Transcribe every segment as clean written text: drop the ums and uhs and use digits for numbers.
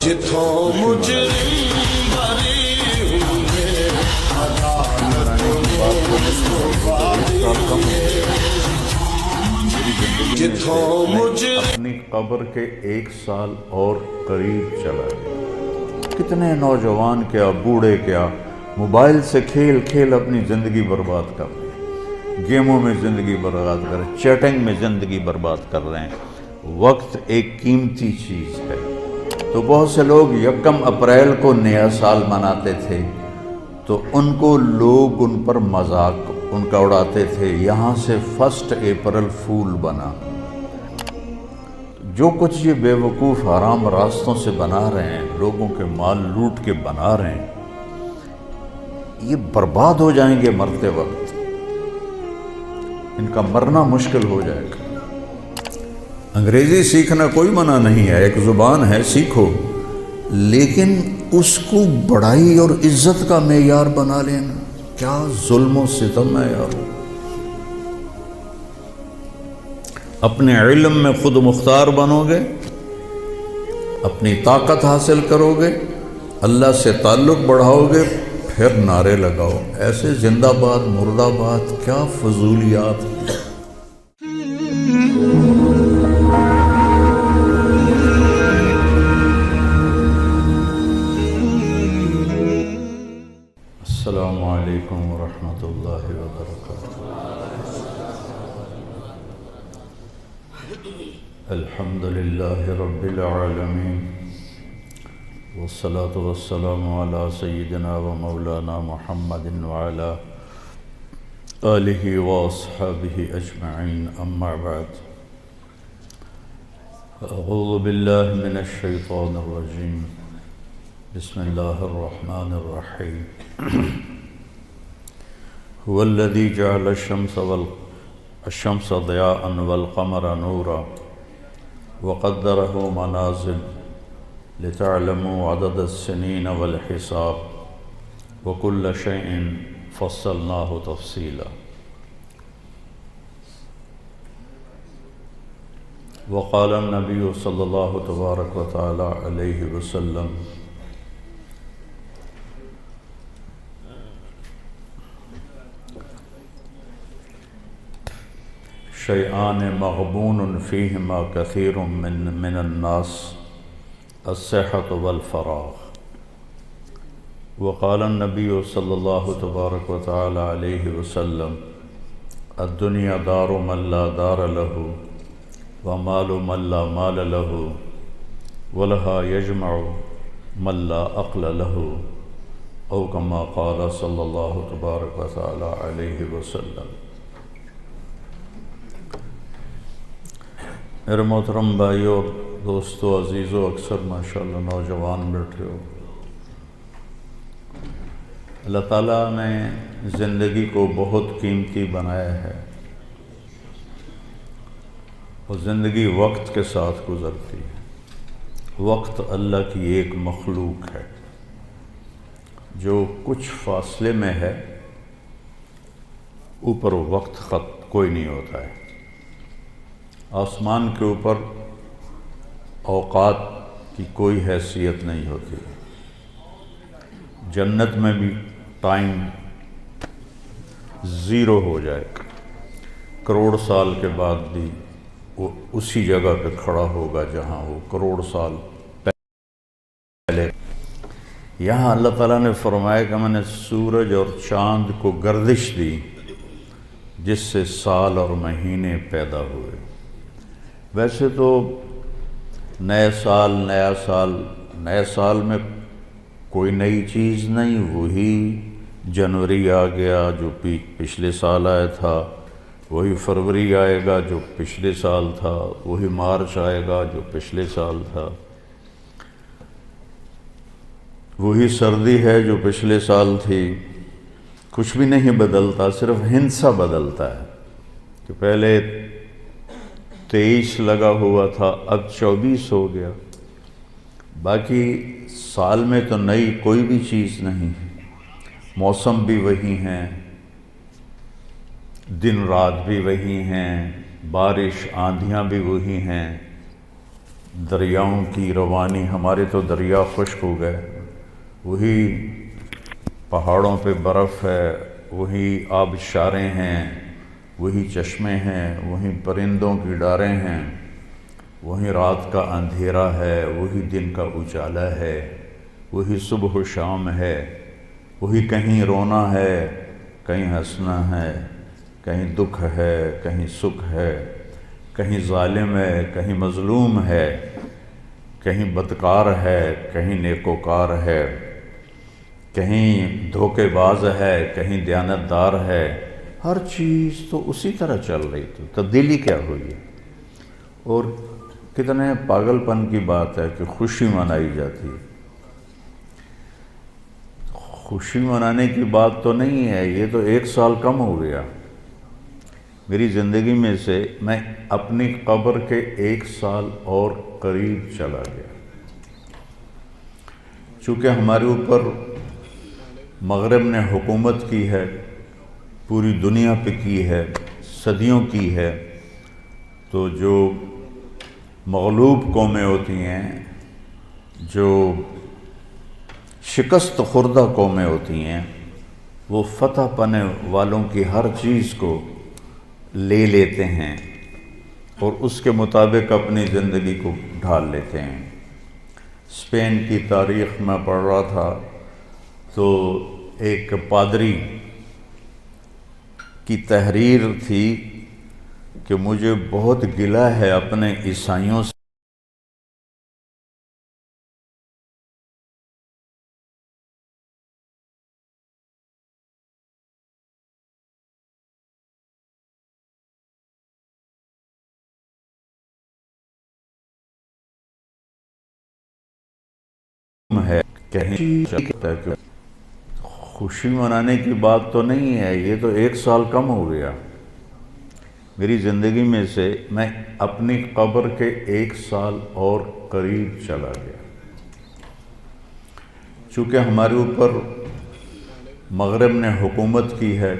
جتھوں مجرم بری ہوئے جتھوں مجرم اپنی قبر کے 1 سال اور قریب چلا گیا۔ کتنے نوجوان کیا بوڑھے کیا موبائل سے کھیل کھیل اپنی زندگی برباد کر رہے ہیں، گیموں میں زندگی برباد کر رہے ہیں، چیٹنگ میں زندگی برباد کر رہے ہیں۔ وقت ایک قیمتی چیز ہے، تو بہت سے لوگ 1 اپریل کو نیا سال مناتے تھے، تو ان کو لوگ ان پر مذاق ان کا اڑاتے تھے، یہاں سے 1 اپریل فول بنا۔ جو کچھ یہ بے وقوف حرام راستوں سے بنا رہے ہیں، لوگوں کے مال لوٹ کے بنا رہے ہیں، یہ برباد ہو جائیں گے مرتے وقت، ان کا مرنا مشکل ہو جائے گا۔ انگریزی سیکھنا کوئی منع نہیں ہے، ایک زبان ہے، سیکھو، لیکن اس کو بڑائی اور عزت کا معیار بنا لینا کیا ظلم و ستم ہے یار۔ اپنے علم میں خود مختار بنو گے، اپنی طاقت حاصل کرو گے، اللہ سے تعلق بڑھاؤ گے، پھر نعرے لگاؤ، ایسے زندہ باد مردہ باد کیا فضولیات۔ السلام علیکم ورحمۃ اللہ وبرکاتہ۔ الحمد للہ رب العالمین، والصلاة والسلام علی سیدنا و مولانا محمد وعلی آلہ واصحابہ اجمعین، اما بعد۔ اعوذ باللہ من الشیطان الرجیم، بسم اللہ الرحمن الرحیم۔ هو الذي جعل الشمس ضياء والقمر نورا وقدره منازل لتعلموا عدد السنين والحساب وكل شيء فصلناه تفصيلا وقال النبي صلى الله تبارك وتعالى عليه وسلم شيئان مغبون فيهما كثير من الناس الصحة والفراغ وقال النبي صلى الله تبارك وتعالى عليه وسلم الدنيا دار من لا دار له ومال من لا مال له ولها يجمع من لا عقل له أو كما قال صلى الله تبارك وتعالى عليه وسلم۔ میرے محترم بھائیو اور دوستو عزیزو، اکثر ماشاءاللہ نوجوان بیٹھے ہو۔ اللہ تعالیٰ نے زندگی کو بہت قیمتی بنایا ہے، اور زندگی وقت کے ساتھ گزرتی ہے۔ وقت اللہ کی ایک مخلوق ہے جو کچھ فاصلے میں ہے، اوپر وقت کوئی نہیں ہوتا ہے۔ آسمان کے اوپر اوقات کی کوئی حیثیت نہیں ہوتی، جنت میں بھی ٹائم زیرو ہو جائے گا، کروڑ سال کے بعد بھی وہ اسی جگہ پہ کھڑا ہوگا جہاں وہ کروڑ سال پہلے۔ یہاں اللہ تعالیٰ نے فرمایا کہ میں نے سورج اور چاند کو گردش دی جس سے سال اور مہینے پیدا ہوئے۔ ویسے تو نئے سال میں کوئی نئی چیز نہیں، وہی جنوری آ گیا جو پچھلے سال آیا تھا، وہی فروری آئے گا جو پچھلے سال تھا، وہی مارچ آئے گا جو پچھلے سال تھا، وہی سردی ہے جو پچھلے سال تھی۔ کچھ بھی نہیں بدلتا، صرف ہندسہ بدلتا ہے کہ پہلے 23 لگا ہوا تھا، اب 24 ہو گیا۔ باقی سال میں تو نئی کوئی بھی چیز نہیں، موسم بھی وہی ہیں، دن رات بھی وہی ہیں، بارش آندھیاں بھی وہی ہیں، دریاؤں کی روانی، ہمارے تو دریا خشک ہو گئے، وہی پہاڑوں پہ برف ہے، وہی آبشاریں ہیں، وہی چشمے ہیں، وہی پرندوں کی ڈاریں ہیں، وہی رات کا اندھیرا ہے، وہی دن کا اجالا ہے، وہی صبح و شام ہے، وہی کہیں رونا ہے، کہیں ہنسنا ہے، کہیں دکھ ہے، کہیں سکھ ہے، کہیں ظالم ہے، کہیں مظلوم ہے، کہیں بدکار ہے، کہیں نیکوکار ہے، کہیں دھوکے باز ہے، کہیں دیانتدار ہے۔ ہر چیز تو اسی طرح چل رہی تھی، تبدیلی کیا ہوئی ہے؟ اور کتنے پاگل پن کی بات ہے کہ خوشی منائی جاتی ہے۔ خوشی منانے کی بات تو نہیں ہے، یہ تو 1 سال کم ہو گیا میری زندگی میں سے، میں اپنی قبر کے 1 سال اور قریب چلا گیا۔ چونکہ ہمارے اوپر مغرب نے حکومت کی ہے، پوری دنیا پہ کی ہے، صدیوں کی ہے، تو جو مغلوب قومیں ہوتی ہیں، جو شکست خوردہ قومیں ہوتی ہیں، وہ فتح پانے والوں کی ہر چیز کو لے لیتے ہیں اور اس کے مطابق اپنی زندگی کو ڈھال لیتے ہیں۔ اسپین کی تاریخ میں پڑھ رہا تھا تو ایک پادری کی تحریر تھی کہ مجھے بہت گلہ ہے اپنے عیسائیوں سے، ہے کہیں خوشی منانے کی بات تو نہیں ہے، یہ تو 1 سال کم ہو گیا میری زندگی میں سے، میں اپنی قبر کے 1 سال اور قریب چلا گیا۔ چونکہ ہمارے اوپر مغرب نے حکومت کی ہے،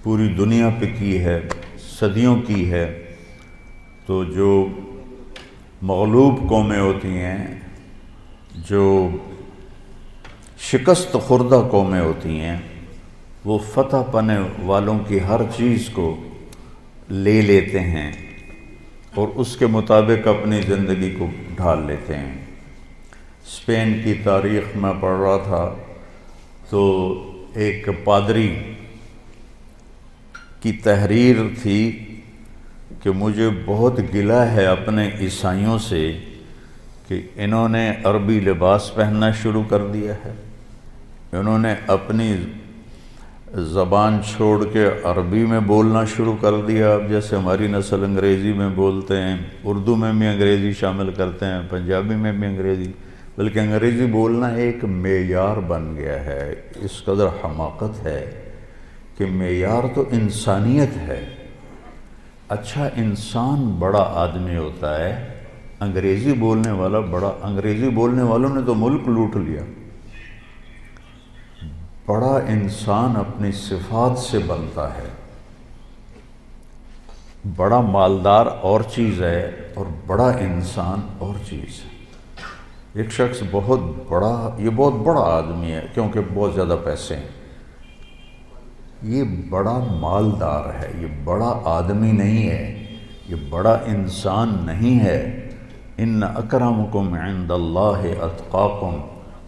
پوری دنیا پہ کی ہے، صدیوں کی ہے، تو جو مغلوب قومیں ہوتی ہیں، جو شکست خوردہ قومیں ہوتی ہیں، وہ فتح پانے والوں کی ہر چیز کو لے لیتے ہیں اور اس کے مطابق اپنی زندگی کو ڈھال لیتے ہیں۔ اسپین کی تاریخ میں پڑھ رہا تھا تو ایک پادری کی تحریر تھی کہ مجھے بہت گلہ ہے اپنے عیسائیوں سے کہ انہوں نے عربی لباس پہننا شروع کر دیا ہے، انہوں نے اپنی زبان چھوڑ کے عربی میں بولنا شروع کر دیا۔ اب جیسے ہماری نسل انگریزی میں بولتے ہیں، اردو میں بھی انگریزی شامل کرتے ہیں، پنجابی میں بھی انگریزی، بلکہ انگریزی بولنا ایک معیار بن گیا ہے۔ اس قدر حماقت ہے کہ معیار تو انسانیت ہے۔ اچھا انسان بڑا آدمی ہوتا ہے، انگریزی بولنے والا بڑا، انگریزی بولنے والوں نے تو ملک لوٹ لیا۔ بڑا انسان اپنی صفات سے بنتا ہے، بڑا مالدار اور چیز ہے اور بڑا انسان اور چیز ہے۔ ایک شخص بہت بڑا، یہ بہت بڑا آدمی ہے کیونکہ بہت زیادہ پیسے ہیں، یہ بڑا مالدار ہے، یہ بڑا آدمی نہیں ہے، یہ بڑا انسان نہیں ہے۔ ان اکرمکم عند اللہ اتقاکم،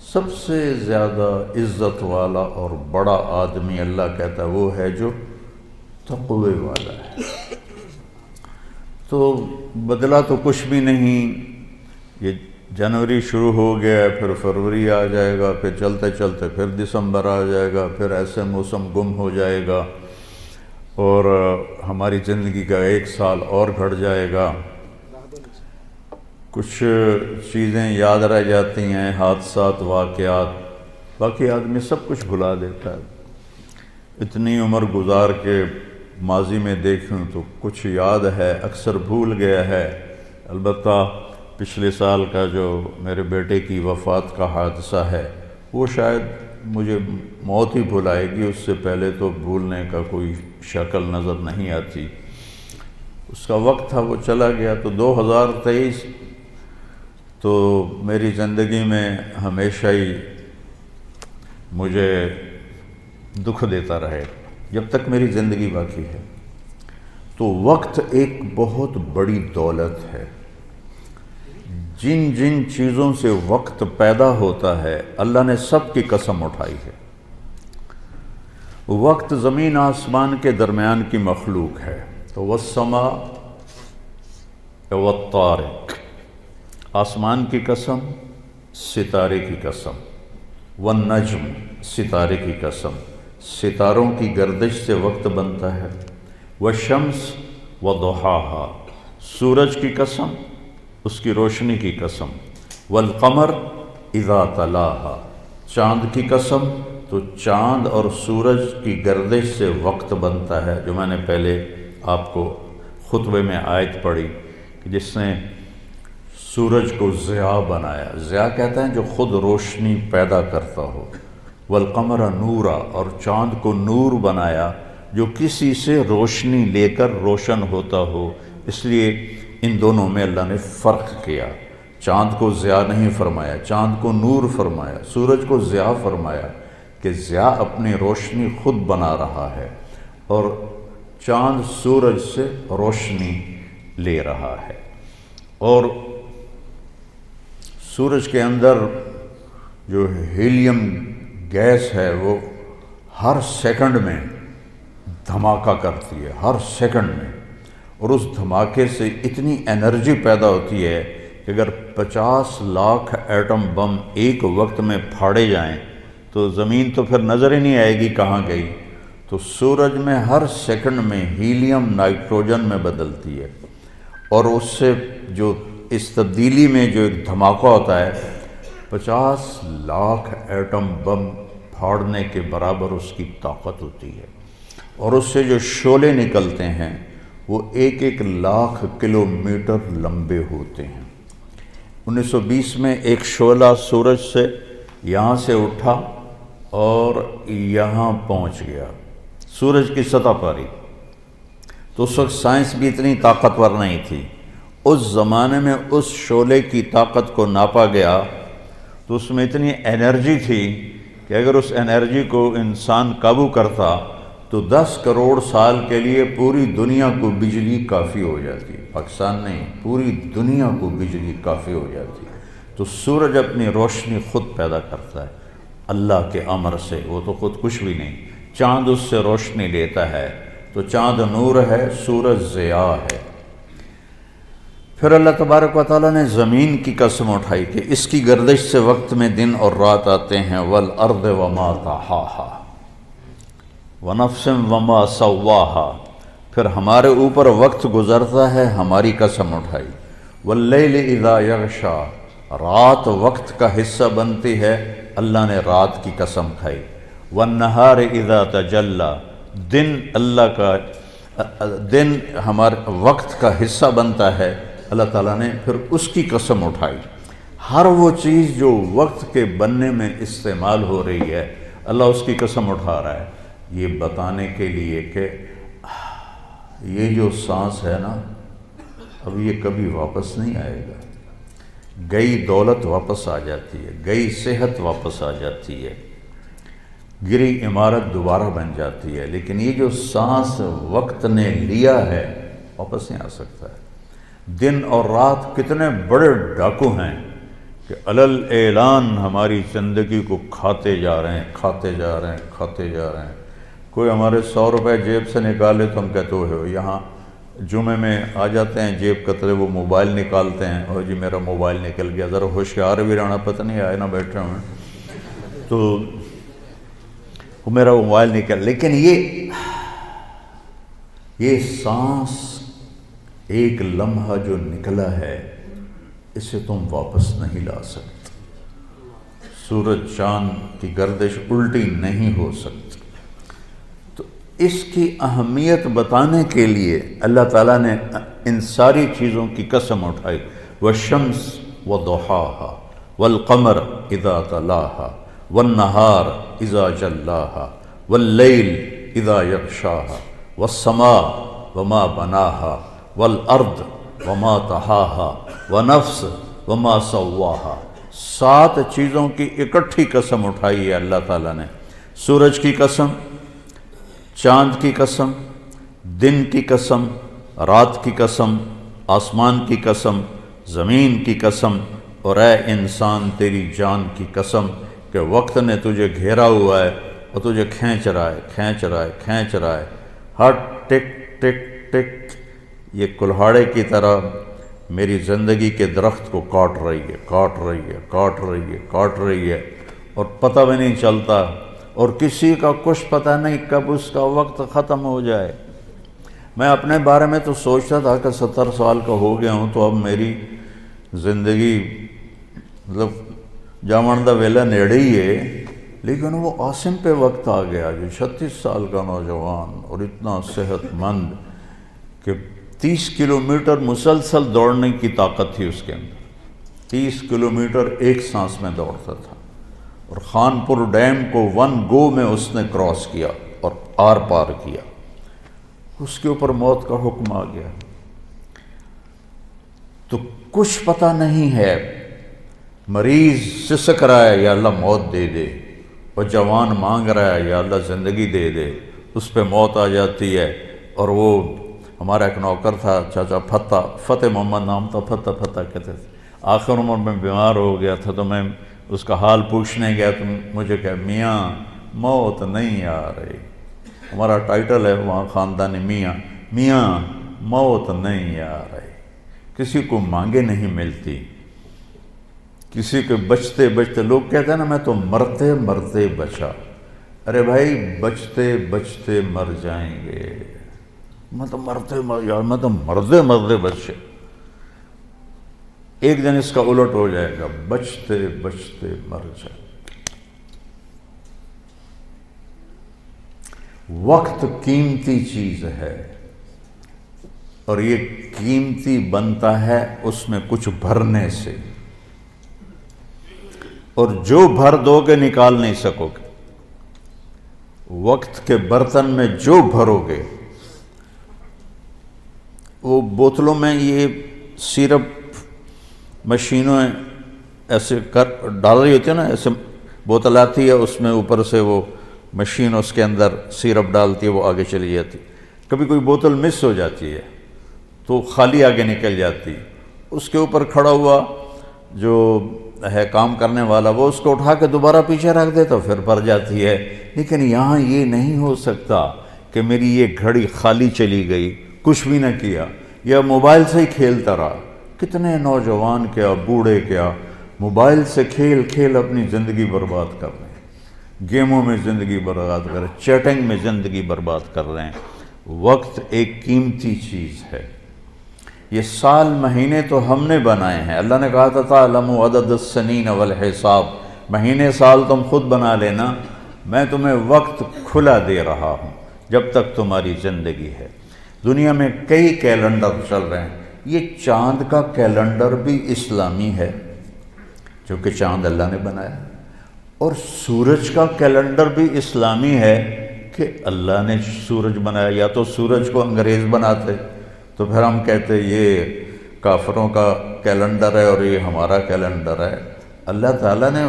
سب سے زیادہ عزت والا اور بڑا آدمی اللہ کہتا ہے وہ ہے جو تقوی والا ہے۔ تو بدلا تو کچھ بھی نہیں، یہ جنوری شروع ہو گیا ہے، پھر فروری آ جائے گا، پھر چلتے چلتے پھر دسمبر آ جائے گا، پھر ایسے موسم گم ہو جائے گا اور ہماری زندگی کا 1 سال اور گھٹ جائے گا۔ کچھ چیزیں یاد رہ جاتی ہیں، حادثات، واقعات، باقی آدمی سب کچھ بھلا دیتا ہے۔ اتنی عمر گزار کے ماضی میں دیکھوں تو کچھ یاد ہے، اکثر بھول گیا ہے۔ البتہ پچھلے سال کا جو میرے بیٹے کی وفات کا حادثہ ہے وہ شاید مجھے موت ہی بھلائے گی، اس سے پہلے تو بھولنے کا کوئی شکل نظر نہیں آتی۔ اس کا وقت تھا، وہ چلا گیا۔ تو 2023 تو میری زندگی میں ہمیشہ ہی مجھے دکھ دیتا رہے جب تک میری زندگی باقی ہے۔ تو وقت ایک بہت بڑی دولت ہے۔ جن جن چیزوں سے وقت پیدا ہوتا ہے اللہ نے سب کی قسم اٹھائی ہے۔ وقت زمین آسمان کے درمیان کی مخلوق ہے۔ تو والسماء والطارق، آسمان کی قسم، ستارے کی قسم، والنجم، ستارے کی قسم، ستاروں کی گردش سے وقت بنتا ہے، والشمس وضحاہا، سورج کی قسم، اس کی روشنی کی قسم، والقمر اذا تلاہا، چاند کی قسم، تو چاند اور سورج کی گردش سے وقت بنتا ہے، جو میں نے پہلے آپ کو خطبے میں آیت پڑھی کہ جس نے سورج کو ضیاء بنایا۔ ضیاء کہتے ہیں جو خود روشنی پیدا کرتا ہو۔ والقمر نورا، اور چاند کو نور بنایا جو کسی سے روشنی لے کر روشن ہوتا ہو، اس لیے ان دونوں میں اللہ نے فرق کیا۔ چاند کو ضیاء نہیں فرمایا، چاند کو نور فرمایا، سورج کو ضیاء فرمایا کہ ضیاء اپنی روشنی خود بنا رہا ہے اور چاند سورج سے روشنی لے رہا ہے۔ اور سورج کے اندر جو ہیلیم گیس ہے وہ ہر سیکنڈ میں دھماکہ کرتی ہے، ہر سیکنڈ میں، اور اس دھماکے سے اتنی انرجی پیدا ہوتی ہے کہ اگر 50 لاکھ ایٹم بم ایک وقت میں پھاڑے جائیں تو زمین تو پھر نظر ہی نہیں آئے گی کہاں گئی۔ تو سورج میں ہر سیکنڈ میں ہیلیم نائٹروجن میں بدلتی ہے، اور اس سے جو اس تبدیلی میں جو ایک دھماکہ ہوتا ہے 50 لاکھ ایٹم بم پھاڑنے کے برابر اس کی طاقت ہوتی ہے، اور اس سے جو شعلے نکلتے ہیں وہ 1-1 لاکھ کلومیٹر لمبے ہوتے ہیں۔ 1920 میں ایک شعلہ سورج سے یہاں سے اٹھا اور یہاں پہنچ گیا، سورج کی سطح پر ہی۔ تو اس وقت سائنس بھی اتنی طاقتور نہیں تھی، اس زمانے میں اس شعلے کی طاقت کو ناپا گیا تو اس میں اتنی انرجی تھی کہ اگر اس انرجی کو انسان قابو کرتا تو 10 کروڑ سال کے لیے پوری دنیا کو بجلی کافی ہو جاتی، پاکستان نہیں پوری دنیا کو بجلی کافی ہو جاتی۔ تو سورج اپنی روشنی خود پیدا کرتا ہے اللہ کے امر سے، وہ تو خود کچھ بھی نہیں۔ چاند اس سے روشنی لیتا ہے، تو چاند نور ہے، سورج ضیاء ہے۔ پھر اللہ تبارک و تعالیٰ نے زمین کی قسم اٹھائی کہ اس کی گردش سے وقت میں دن اور رات آتے ہیں، والارض وما طحاہا ونفس وما سواہا، پھر ہمارے اوپر وقت گزرتا ہے، ہماری قسم اٹھائی، واللیل اذا یغشا، رات وقت کا حصہ بنتی ہے، اللہ نے رات کی قسم کھائی، والنہار اذا تجلی، دن اللہ کا دن ہمارے وقت کا حصہ بنتا ہے، اللہ تعالیٰ نے پھر اس کی قسم اٹھائی۔ ہر وہ چیز جو وقت کے بننے میں استعمال ہو رہی ہے اللہ اس کی قسم اٹھا رہا ہے، یہ بتانے کے لیے کہ یہ جو سانس ہے نا اب یہ کبھی واپس نہیں آئے گا۔ گئی دولت واپس آ جاتی ہے، گئی صحت واپس آ جاتی ہے، گری عمارت دوبارہ بن جاتی ہے، لیکن یہ جو سانس وقت نے لیا ہے واپس نہیں آ سکتا ہے۔ دن اور رات کتنے بڑے ڈاکو ہیں کہ علل اعلان ہماری زندگی کو کھاتے جا رہے ہیں، کھاتے جا رہے ہیں، کھاتے جا رہے ہیں۔ کوئی ہمارے 100 روپے جیب سے نکالے تو ہم کہتے ہو یہاں جمعے میں آ جاتے ہیں جیب کترے، وہ موبائل نکالتے ہیں، اور جی میرا موبائل نکل گیا، ذرا ہوشیار بھی رہنا، پتہ نہیں آئے نہ بیٹھے ہوئے تو وہ میرا موبائل نکل۔ لیکن یہ سانس ایک لمحہ جو نکلا ہے اسے تم واپس نہیں لا سکتے، سورج چاند کی گردش الٹی نہیں ہو سکتی۔ تو اس کی اہمیت بتانے کے لیے اللہ تعالیٰ نے ان ساری چیزوں کی قسم اٹھائی، والشمس وضحاہا والقمر اذا تلاہا والنہار اذا جلاہا واللیل اذا یغشاہا والسماء وما بناہا والارض وما طحاہا ونفس وما سواہا، 7 چیزوں کی اکٹھی قسم اٹھائی ہے اللہ تعالیٰ نے۔ سورج کی قسم، چاند کی قسم، دن کی قسم، رات کی قسم، آسمان کی قسم، زمین کی قسم، اور اے انسان تیری جان کی قسم کہ وقت نے تجھے گھیرا ہوا ہے اور تجھے کھینچ رہا ہے، کھینچ رہا ہے، کھینچ رہا ہے۔ ہر ٹک ٹک ٹک یہ کلہاڑے کی طرح میری زندگی کے درخت کو کاٹ رہی ہے، کاٹ رہی ہے، کاٹ رہی ہے، کاٹ رہی ہے، اور پتہ بھی نہیں چلتا، اور کسی کا کچھ پتہ نہیں کب اس کا وقت ختم ہو جائے۔ میں اپنے بارے میں تو سوچتا تھا کہ 70 سال کا ہو گیا ہوں تو اب میری زندگی مطلب جامن دا ویلا نیڑے ہی ہے، لیکن وہ عاصم پہ وقت آ گیا جو 36 سال کا نوجوان اور اتنا صحت مند کہ 30 کلومیٹر مسلسل دوڑنے کی طاقت تھی اس کے اندر، 30 کلومیٹر ایک سانس میں دوڑتا تھا، اور خانپور ڈیم کو 1 گو میں اس نے کراس کیا اور آر پار کیا۔ اس کے اوپر موت کا حکم آ گیا تو کچھ پتہ نہیں ہے۔ مریض سسک رہا ہے، یا اللہ موت دے دے، اور جوان مانگ رہا ہے یا اللہ زندگی دے دے، اس پہ موت آ جاتی ہے۔ اور وہ ہمارا ایک نوکر تھا چاچا فتح محمد نام تھا، فتح کہتے تھے، آخر عمر میں بیمار ہو گیا تھا تو میں اس کا حال پوچھنے گیا تو مجھے کہا میاں موت نہیں آ رہی، ہمارا ٹائٹل ہے وہاں خاندانی میاں موت نہیں آ رہی، کسی کو مانگے نہیں ملتی، کسی کے بچتے بچتے، لوگ کہتے ہیں نا میں تو مرتے مرتے بچا، ارے بھائی بچتے بچتے مر جائیں گے، میں تو مرتے مرتے بچے، ایک دن اس کا الٹ ہو جائے گا، بچتے بچتے مر جائے۔ وقت قیمتی چیز ہے، اور یہ قیمتی بنتا ہے اس میں کچھ بھرنے سے، اور جو بھر دو گے نکال نہیں سکو گے۔ وقت کے برتن میں جو بھرو گے، وہ بوتلوں میں یہ سیرپ مشینوں ایسے ڈال رہی ہوتی ہے نا، ایسے بوتل آتی ہے، اس میں اوپر سے وہ مشین اس کے اندر سیرپ ڈالتی ہے، وہ آگے چلی جاتی، کبھی کوئی بوتل مس ہو جاتی ہے تو خالی آگے نکل جاتی، اس کے اوپر کھڑا ہوا جو ہے کام کرنے والا وہ اس کو اٹھا کے دوبارہ پیچھے رکھ دے تو پھر بھر جاتی ہے۔ لیکن یہاں یہ نہیں ہو سکتا کہ میری یہ گھڑی خالی چلی گئی، کچھ بھی نہ کیا، یا موبائل سے ہی کھیلتا رہا۔ کتنے نوجوان کیا بوڑھے کیا موبائل سے کھیل اپنی زندگی برباد کر رہے ہیں، گیموں میں زندگی برباد کر رہے ہیں، چیٹنگ میں زندگی برباد کر رہے ہیں۔ وقت ایک قیمتی چیز ہے۔ یہ سال مہینے تو ہم نے بنائے ہیں، اللہ نے کہا تھا تعلموا عدد السنین والحساب، مہینے سال تم خود بنا لینا، میں تمہیں وقت کھلا دے رہا ہوں جب تک تمہاری زندگی ہے۔ دنیا میں کئی کیلنڈر چل رہے ہیں، یہ چاند کا کیلنڈر بھی اسلامی ہے جو کہ چاند اللہ نے بنایا، اور سورج کا کیلنڈر بھی اسلامی ہے کہ اللہ نے سورج بنایا۔ یا تو سورج کو انگریز بناتے تو پھر ہم کہتے یہ کافروں کا کیلنڈر ہے اور یہ ہمارا کیلنڈر ہے۔ اللہ تعالیٰ نے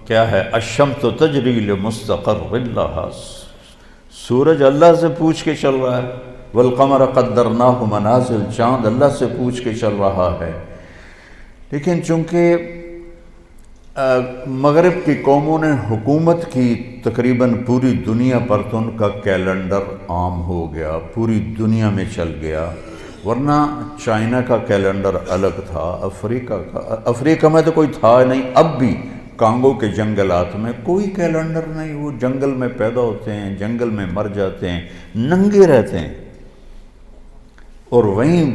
کیا ہے، الشمس تجری لمستقر لہا، سورج اللہ سے پوچھ کے چل رہا ہے، والقمر قدرناہ منازل، چاند اللہ سے پوچھ کے چل رہا ہے۔ لیکن چونکہ مغرب کی قوموں نے حکومت کی تقریباً پوری دنیا پر تو ان کا کیلنڈر عام ہو گیا، پوری دنیا میں چل گیا، ورنہ چائنا کا کیلنڈر الگ تھا، افریقہ میں تو کوئی تھا نہیں، اب بھی کانگو کے جنگلات میں کوئی کیلنڈر نہیں، وہ جنگل میں پیدا ہوتے ہیں، جنگل میں مر جاتے ہیں، ننگے رہتے ہیں، اور وہیں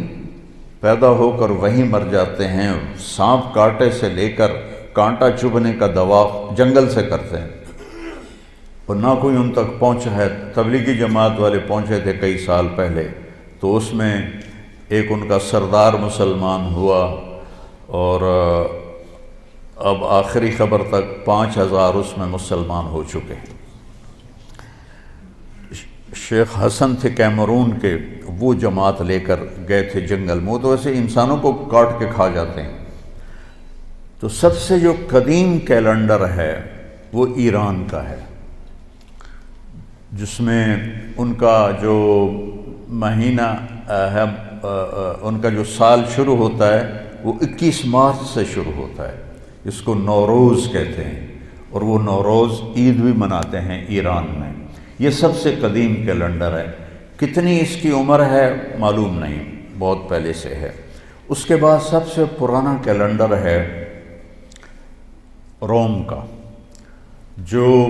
پیدا ہو کر وہیں مر جاتے ہیں، سانپ کاٹے سے لے کر کانٹا چبھنے کا دوا جنگل سے کرتے ہیں، اور نہ کوئی ان تک پہنچا ہے۔ تبلیغی جماعت والے پہنچے تھے کئی سال پہلے، تو اس میں ایک ان کا سردار مسلمان ہوا، اور اب آخری خبر تک 5000 اس میں مسلمان ہو چکے ہیں۔ شیخ حسن تھے کیمرون کے، وہ جماعت لے کر گئے تھے جنگل میں، تو ویسے انسانوں کو کاٹ کے کھا جاتے ہیں۔ تو سب سے جو قدیم کیلنڈر ہے وہ ایران کا ہے، جس میں ان کا جو مہینہ ہے، ان کا جو سال شروع ہوتا ہے وہ 21 مارچ سے شروع ہوتا ہے، اس کو نوروز کہتے ہیں، اور وہ نوروز عید بھی مناتے ہیں ایران میں۔ یہ سب سے قدیم کیلنڈر ہے، کتنی اس کی عمر ہے معلوم نہیں، بہت پہلے سے ہے۔ اس کے بعد سب سے پرانا کیلنڈر ہے روم کا، جو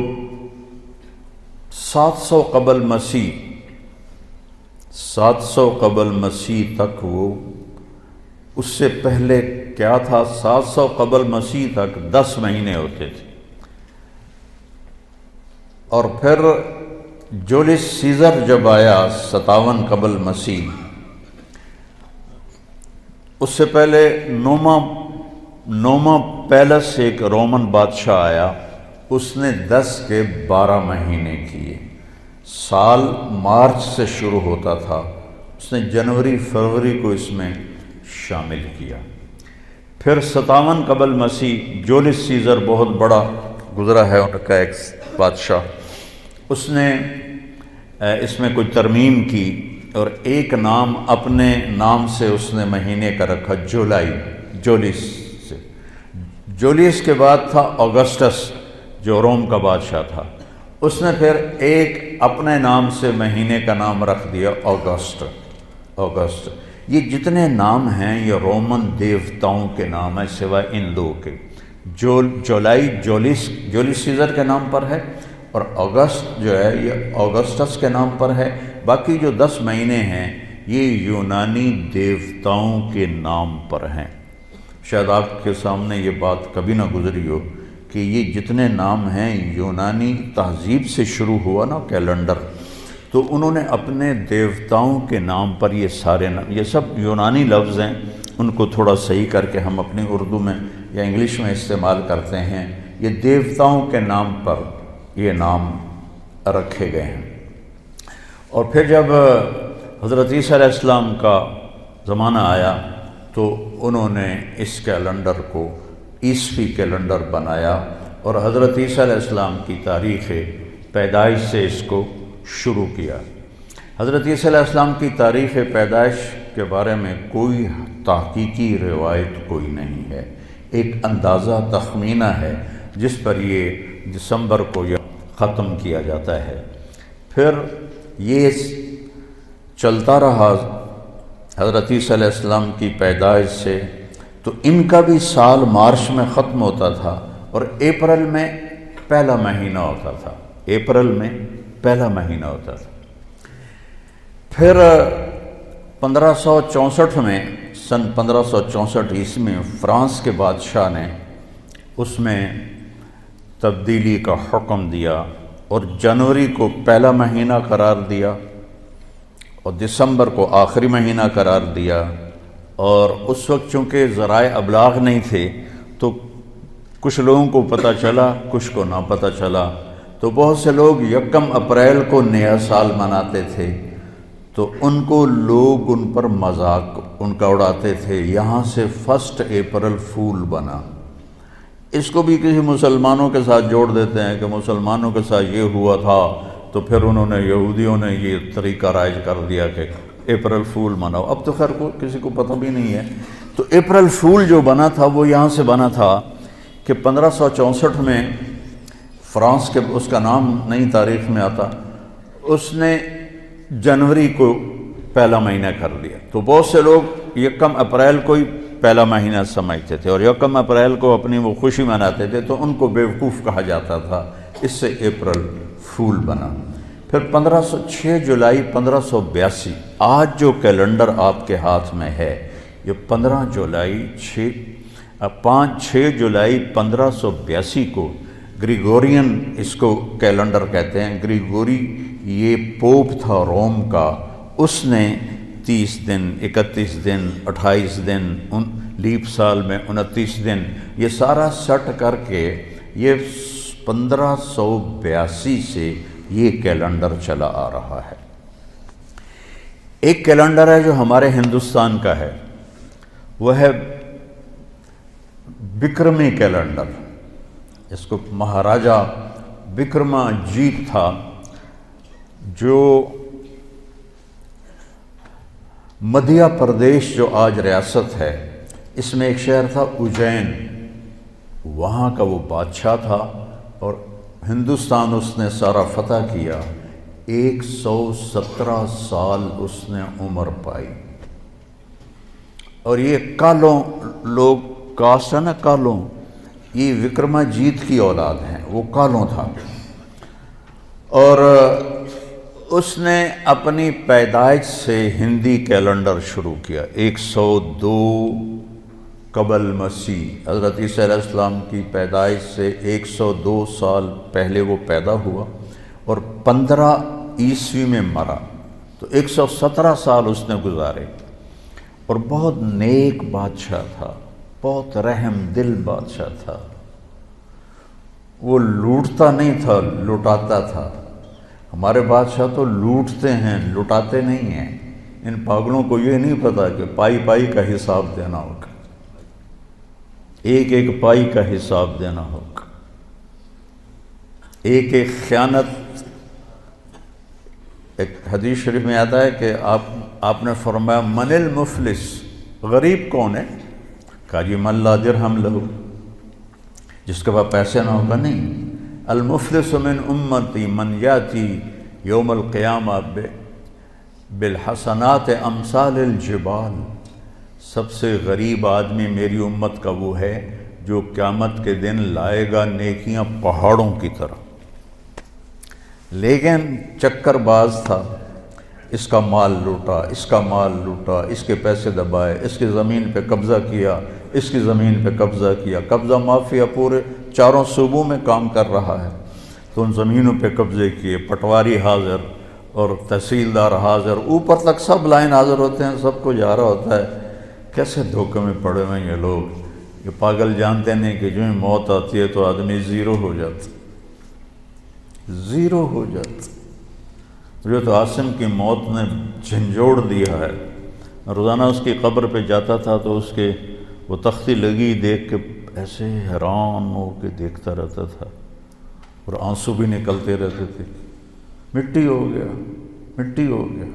700 قبل مسیح 700 قبل مسیح تک، وہ اس سے پہلے کیا تھا، 700 قبل مسیح تک 10 مہینے ہوتے تھے، اور پھر جولیس سیزر جب آیا 57 قبل مسیح، اس سے پہلے نوما پیلس ایک رومن بادشاہ آیا، اس نے 10 کے 12 مہینے کیے، سال مارچ سے شروع ہوتا تھا، اس نے جنوری فروری کو اس میں شامل کیا۔ پھر 57 قبل مسیح جولیس سیزر بہت بڑا گزرا ہے ان کا ایک بادشاہ، اس نے اس میں کوئی ترمیم کی اور ایک نام اپنے نام سے اس نے مہینے کا رکھا، جولیس سے۔ جولیس کے بعد تھا اگسٹس جو روم کا بادشاہ تھا، اس نے پھر ایک اپنے نام سے مہینے کا نام رکھ دیا اگست۔ یہ جتنے نام ہیں یہ رومن دیوتاؤں کے نام ہیں سوائے ان دو کے، جولیس سیزر کے نام پر ہے، اور اگست جو ہے یہ اگسٹس کے نام پر ہے۔ باقی جو 10 مہینے ہیں یہ یونانی دیوتاؤں کے نام پر ہیں۔ شاید آپ کے سامنے یہ بات کبھی نہ گزری ہو کہ یہ جتنے نام ہیں یونانی تہذیب سے شروع ہوا نا کیلنڈر، تو انہوں نے اپنے دیوتاؤں کے نام پر یہ سارے نام، یہ سب یونانی لفظ ہیں، ان کو تھوڑا صحیح کر کے ہم اپنی اردو میں یا انگلش میں استعمال کرتے ہیں۔ یہ دیوتاؤں کے نام پر یہ نام رکھے گئے ہیں۔ اور پھر جب حضرت عیسیٰ علیہ السلام کا زمانہ آیا تو انہوں نے اس کیلنڈر کو عیسوی کیلنڈر بنایا، اور حضرت عیسیٰ علیہ السلام کی تاریخ پیدائش سے اس کو شروع کیا۔ حضرت عیسیٰ علیہ السلام کی تاریخ پیدائش کے بارے میں کوئی تحقیقی روایت کوئی نہیں ہے، ایک اندازہ تخمینہ ہے جس پر یہ دسمبر کو یہ ختم کیا جاتا ہے۔ پھر یہ چلتا رہا حضرت عیسیٰ علیہ السلام کی پیدائش سے، تو ان کا بھی سال مارچ میں ختم ہوتا تھا اور اپریل میں پہلا مہینہ ہوتا تھا، اپریل میں پہلا مہینہ ہوتا تھا۔ پھر 1564 میں، سن 1564 عیسوی میں فرانس کے بادشاہ نے اس میں تبدیلی کا حکم دیا اور جنوری کو پہلا مہینہ قرار دیا اور دسمبر کو آخری مہینہ قرار دیا۔ اور اس وقت چونکہ ذرائع ابلاغ نہیں تھے تو کچھ لوگوں کو پتہ چلا، کچھ کو نہ پتہ چلا، تو بہت سے لوگ 1 اپریل کو نیا سال مناتے تھے، تو ان کو لوگ ان پر مذاق ان کا اڑاتے تھے، یہاں سے 1 اپریل فول بنا۔ اس کو بھی کسی مسلمانوں کے ساتھ جوڑ دیتے ہیں کہ مسلمانوں کے ساتھ یہ ہوا تھا، تو پھر انہوں نے یہودیوں نے یہ طریقہ رائج کر دیا کہ اپریل فول مناؤ۔ اب تو خیر کسی کو پتہ بھی نہیں ہے۔ تو اپریل فول جو بنا تھا وہ یہاں سے بنا تھا کہ 1564 میں فرانس کے، اس کا نام نئی تاریخ میں آتا، اس نے جنوری کو پہلا مہینہ کر لیا، تو بہت سے لوگ 1 اپریل کو ہی پہلا مہینہ سمجھتے تھے اور 1 اپریل کو اپنی وہ خوشی مناتے تھے، تو ان کو بیوقوف کہا جاتا تھا، اس سے اپریل فول بنا۔ پھر 6 جولائی 1582، آج جو کیلنڈر آپ کے ہاتھ میں ہے یہ 6 جولائی 1582 کو گریگورین اس کو کیلنڈر کہتے ہیں۔ گریگوری یہ پوپ تھا روم کا، اس نے 30 دن، 31 دن، 28 دن، لیپ سال میں 29 دن، یہ سارا سٹ کر کے یہ 1582 سے یہ کیلنڈر چلا آ رہا ہے۔ ایک کیلنڈر ہے جو ہمارے ہندوستان کا ہے، وہ ہے بکرمی کیلنڈر. اس کو مہاراجا بکرما جیت تھا جو مدھیہ پردیش جو آج ریاست ہے، اس میں ایک شہر تھا اجین، وہاں کا وہ بادشاہ تھا اور ہندوستان اس نے سارا فتح کیا. 117 سال اس نے عمر پائی. اور یہ کالوں لوگ، کاسٹ ہے نا کالوں، یہ وکرما جیت کی اولاد ہیں، وہ کالوں تھا. اور اس نے اپنی پیدائش سے ہندی کیلنڈر شروع کیا. 102 قبل مسیح، حضرت عیسیٰ علیہ السلام کی پیدائش سے 102 سال پہلے وہ پیدا ہوا اور 15 عیسوی میں مرا. تو 117 سال اس نے گزارے. اور بہت نیک بادشاہ تھا، بہت رحم دل بادشاہ تھا. وہ لوٹتا نہیں تھا، لٹاتا تھا. ہمارے بادشاہ تو لوٹتے ہیں، لٹاتے نہیں ہیں. ان پاگلوں کو یہ نہیں پتا کہ پائی پائی کا حساب دینا ہوگا، ایک ایک پائی کا حساب دینا ہوگا، ایک ایک خیانت. ایک حدیث شریف میں آتا ہے کہ آپ نے فرمایا من المفلس، غریب کون ہے؟ کہا جی من لا درہم لہو، جس کے پاس پیسے نہ ہوگا. نہیں، المفلس من امتی من یاتی یوم القیامہ بالحسنات امثال الجبال. سب سے غریب آدمی میری امت کا وہ ہے جو قیامت کے دن لائے گا نیکیاں پہاڑوں کی طرح. لیکن چکر باز تھا، اس کا مال لوٹا، اس کا مال لوٹا، اس کے پیسے دبائے، اس کی زمین پہ قبضہ کیا، اس کی زمین پہ قبضہ کیا. قبضہ مافیا پورے 4 صوبوں میں کام کر رہا ہے. تو ان زمینوں پہ قبضے کیے، پٹواری حاضر اور تحصیلدار حاضر، اوپر تک سب لائن حاضر ہوتے ہیں، سب کو جا رہا ہوتا ہے. کیسے دھوکے میں پڑے ہوئے ہیں یہ لوگ. یہ پاگل جانتے نہیں کہ جو ہی موت آتی ہے تو آدمی زیرو ہو جاتا، زیرو ہو جاتا. جو تو عاصم کی موت نے جھنجھوڑ دیا ہے. روزانہ اس کی قبر پہ جاتا تھا تو اس کے وہ تختی لگی دیکھ کے ایسے حیران ہو کے دیکھتا رہتا تھا اور آنسو بھی نکلتے رہتے تھے. مٹی ہو گیا، مٹی ہو گیا.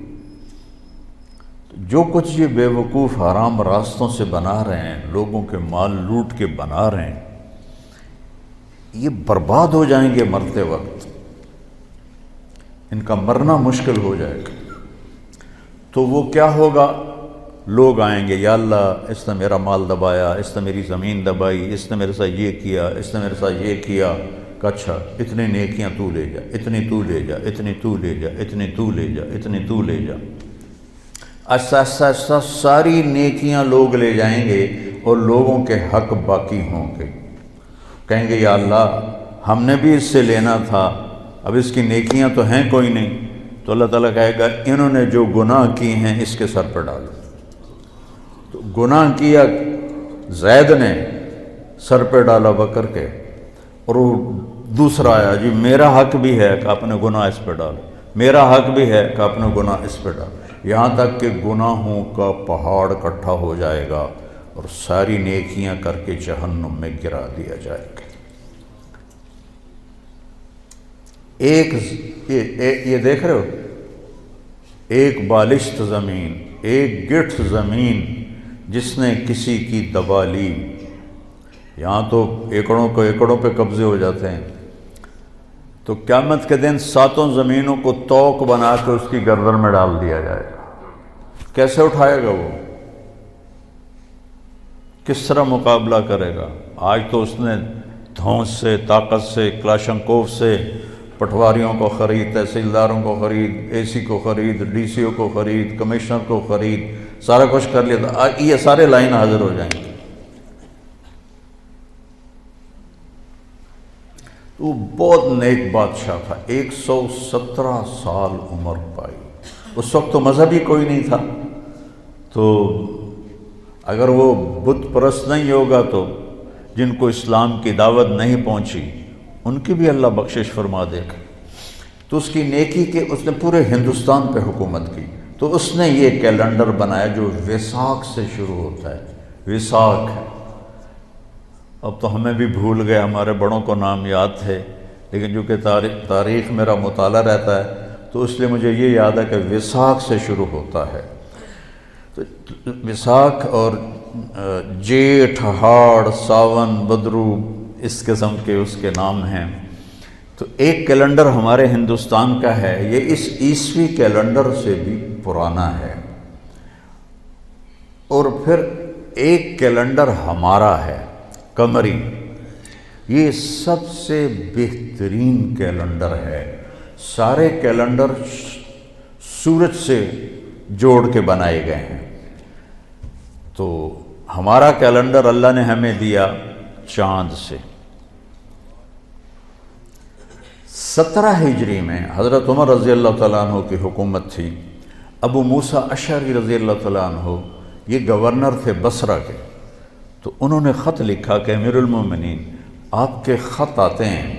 جو کچھ یہ بے وقوف حرام راستوں سے بنا رہے ہیں، لوگوں کے مال لوٹ کے بنا رہے ہیں، یہ برباد ہو جائیں گے مرتے وقت. ان کا مرنا مشکل ہو جائے گا. تو وہ کیا ہوگا؟ لوگ آئیں گے، یا اللہ اس نے میرا مال دبایا، اس نے میری زمین دبائی، اس نے میرے ساتھ یہ کیا، اس نے میرے ساتھ یہ کیا. کہ اچھا اتنی نیکیاں تو لے جا، اتنی تو لے جا، اتنی تو لے جا، اتنی تو لے جا، اتنی تو لے جا. آہستہ آہستہ آہستہ ساری نیکیاں لوگ لے جائیں گے اور لوگوں کے حق باقی ہوں گے. کہیں گے یا اللہ ہم نے بھی اس سے لینا تھا، اب اس کی نیکیاں تو ہیں کوئی نہیں. تو اللہ تعالیٰ کہے گا انہوں نے جو گناہ کی ہیں اس کے سر پہ ڈالو. تو گناہ کیا زید نے، سر پہ ڈالا بکر کے. اور وہ دوسرا آیا جی میرا حق بھی ہے کہ اپنے گناہ اس پہ ڈالو، میرا حق بھی ہے کہ اپنے گناہ اس پہ ڈالو. یہاں تک کہ گناہوں کا پہاڑ اکٹھا ہو جائے گا اور ساری نیکیاں کر کے جہنم میں گرا دیا جائے گا. یہ دیکھ رہے ہو، ایک بالشت زمین، ایک گٹھ زمین جس نے کسی کی دبا لی. یہاں تو ایکڑوں پہ قبضے ہو جاتے ہیں. تو قیامت کے دن 7 زمینوں کو توق بنا کے اس کی گردن میں ڈال دیا جائے گا. کیسے اٹھائے گا وہ؟ کس طرح مقابلہ کرے گا؟ آج تو اس نے دھونس سے، طاقت سے، کلاشنکوف سے پٹواریوں کو خرید، تحصیلداروں کو خرید، اے سی کو خرید، ڈی سی او کو خرید، کمشنر کو خرید، سارا کچھ کر لیا تھا. یہ سارے لائن حاضر ہو جائیں گے. وہ بہت نیک بادشاہ تھا، 117 سال عمر پائی. اس وقت تو مذہب ہی کوئی نہیں تھا. تو اگر وہ بت پرست نہیں ہوگا تو جن کو اسلام کی دعوت نہیں پہنچی ان کی بھی اللہ بخشش فرما دے گا. تو اس کی نیکی کے اس نے پورے ہندوستان پہ حکومت کی. تو اس نے یہ کیلنڈر بنایا جو ویساکھ سے شروع ہوتا ہے، ویساکھ ہے۔ اب تو ہمیں بھی بھول گئے، ہمارے بڑوں کو نام یاد تھے، لیکن جو کہ تاریخ میرا مطالعہ رہتا ہے تو اس لیے مجھے یہ یاد ہے کہ ویساکھ سے شروع ہوتا ہے۔ تو ویساکھ اور جیٹھ، ہاڑ، ساون، بدرو، اس قسم کے اس کے نام ہیں۔ تو ایک کیلنڈر ہمارے ہندوستان کا ہے، یہ اس عیسوی کیلنڈر سے بھی پرانا ہے، اور پھر ایک کیلنڈر ہمارا ہے قمری، یہ سب سے بہترین کیلنڈر ہے۔ سارے کیلنڈر سورج سے جوڑ کے بنائے گئے ہیں، تو ہمارا کیلنڈر اللہ نے ہمیں دیا چاند سے۔ 17 ہجری میں حضرت عمر رضی اللہ تعالیٰ عنہ کی حکومت تھی۔ ابو موسیٰ اشعری رضی اللہ تعالیٰ عنہ یہ گورنر تھے بصرہ کے، تو انہوں نے خط لکھا کہ امیر المومنین آپ کے خط آتے ہیں،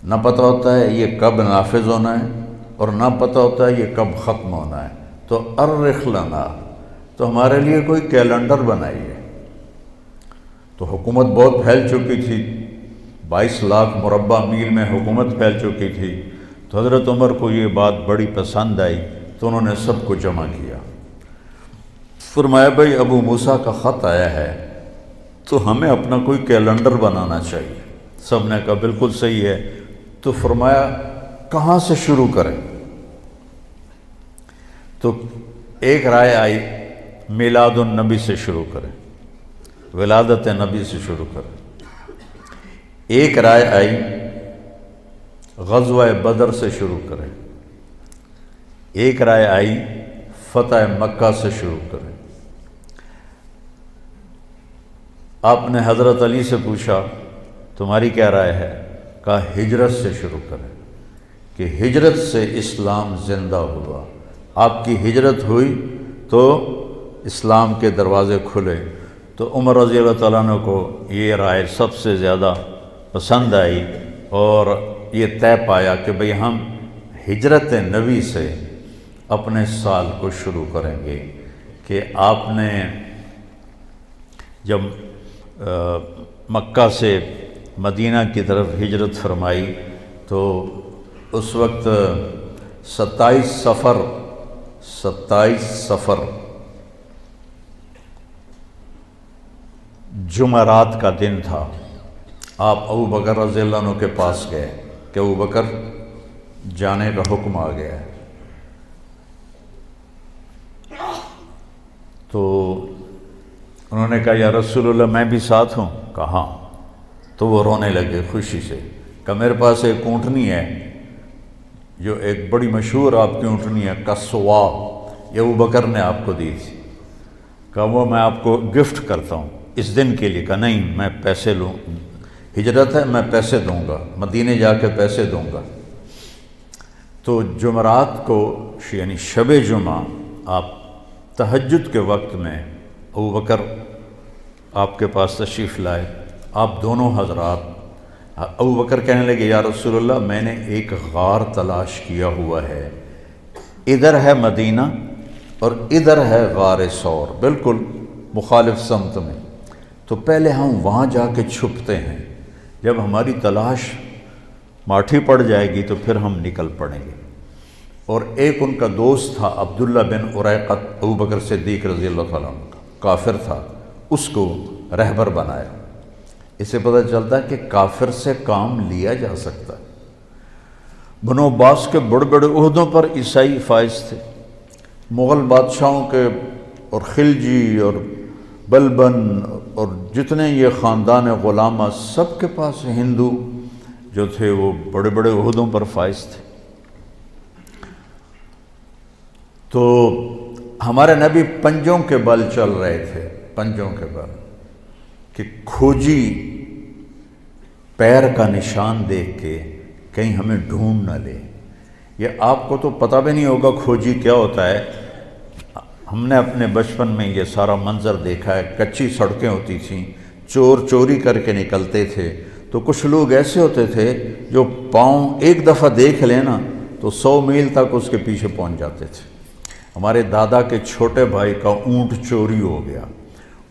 نہ پتہ ہوتا ہے یہ کب نافذ ہونا ہے اور نہ پتہ ہوتا ہے یہ کب ختم ہونا ہے، تو ارخ لنا، تو ہمارے لیے کوئی کیلنڈر بنائیے۔ تو حکومت بہت پھیل چکی تھی، 22 لاکھ مربع میل میں حکومت پھیل چکی تھی، تو حضرت عمر کو یہ بات بڑی پسند آئی، تو انہوں نے سب کو جمع کیا۔ فرمایا بھائی ابو موسیٰ کا خط آیا ہے تو ہمیں اپنا کوئی کیلنڈر بنانا چاہیے۔ سب نے کہا بالکل صحیح ہے۔ تو فرمایا کہاں سے شروع کریں؟ تو ایک رائے آئی میلاد النبی سے شروع کریں، ولادت نبی سے شروع کریں۔ ایک رائے آئی غزوہ بدر سے شروع کریں۔ ایک رائے آئی فتح مکہ سے شروع کریں۔ آپ نے حضرت علی سے پوچھا تمہاری کیا رائے ہے؟ کہا ہجرت سے شروع کریں، کہ ہجرت سے اسلام زندہ ہوا۔ آپ کی ہجرت ہوئی تو اسلام کے دروازے کھلے۔ تو عمر رضی اللہ تعالیٰ عنہ کو یہ رائے سب سے زیادہ پسند آئی، اور یہ طے پایا کہ بھئی ہم ہجرت نبی سے اپنے سال کو شروع کریں گے۔ کہ آپ نے جب مکہ سے مدینہ کی طرف ہجرت فرمائی تو اس وقت 27 صفر جمعرات کا دن تھا۔ آپ ابو بکر رضی اللہ عنہ کے پاس گئے کہ ابو بکر جانے کا حکم آ گیا ہے۔ تو انہوں نے کہا یا رسول اللہ میں بھی ساتھ ہوں؟ کہا۔ تو وہ رونے لگے خوشی سے، کہ میرے پاس ایک اونٹنی ہے جو ایک بڑی مشہور آپ کی اونٹنی ہے کسوا، یہ ابو بکر نے آپ کو دی تھی، کہا وہ میں آپ کو گفٹ کرتا ہوں اس دن کے لیے۔ کہا نہیں میں پیسے لوں، ہجرت ہے میں پیسے دوں گا، مدینے جا کے پیسے دوں گا۔ تو جمعرات کو یعنی شب جمعہ آپ تہجد کے وقت میں ابو بکر آپ کے پاس تشریف لائے۔ آپ دونوں حضرات، ابو بکر کہنے لگے یا رسول اللہ میں نے ایک غار تلاش کیا ہوا ہے، ادھر ہے مدینہ اور ادھر ہے غار ثور، بالکل مخالف سمت میں، تو پہلے ہم وہاں جا کے چھپتے ہیں، جب ہماری تلاش ماٹھی پڑ جائے گی تو پھر ہم نکل پڑیں گے۔ اور ایک ان کا دوست تھا عبداللہ بن اریقط، ابو بکر صدیق رضی اللہ تعالیٰ عنہ کا کافر تھا، اس کو رہبر بنایا۔ اس سے پتہ چلتا ہے کہ کافر سے کام لیا جا سکتا ہے۔ بنو عباس کے بڑے بڑے عہدوں پر عیسائی فائز تھے، مغل بادشاہوں کے اور خلجی اور بلبن اور جتنے یہ خاندان غلامہ سب کے پاس ہندو جو تھے وہ بڑے بڑے عہدوں پر فائز تھے۔ تو ہمارے نبی پنجوں کے بل چل رہے تھے، پنجوں کے بل، کہ کھوجی پیر کا نشان دیکھ کے کہیں ہمیں ڈھونڈ نہ لے۔ یہ آپ کو تو پتہ بھی نہیں ہوگا کھوجی کیا ہوتا ہے، ہم نے اپنے بچپن میں یہ سارا منظر دیکھا ہے، کچی سڑکیں ہوتی تھیں، چور چوری کر کے نکلتے تھے، تو کچھ لوگ ایسے ہوتے تھے جو پاؤں ایک دفعہ دیکھ لینا تو 100 میل تک اس کے پیچھے پہنچ جاتے تھے۔ ہمارے دادا کے چھوٹے بھائی کا اونٹ چوری ہو گیا،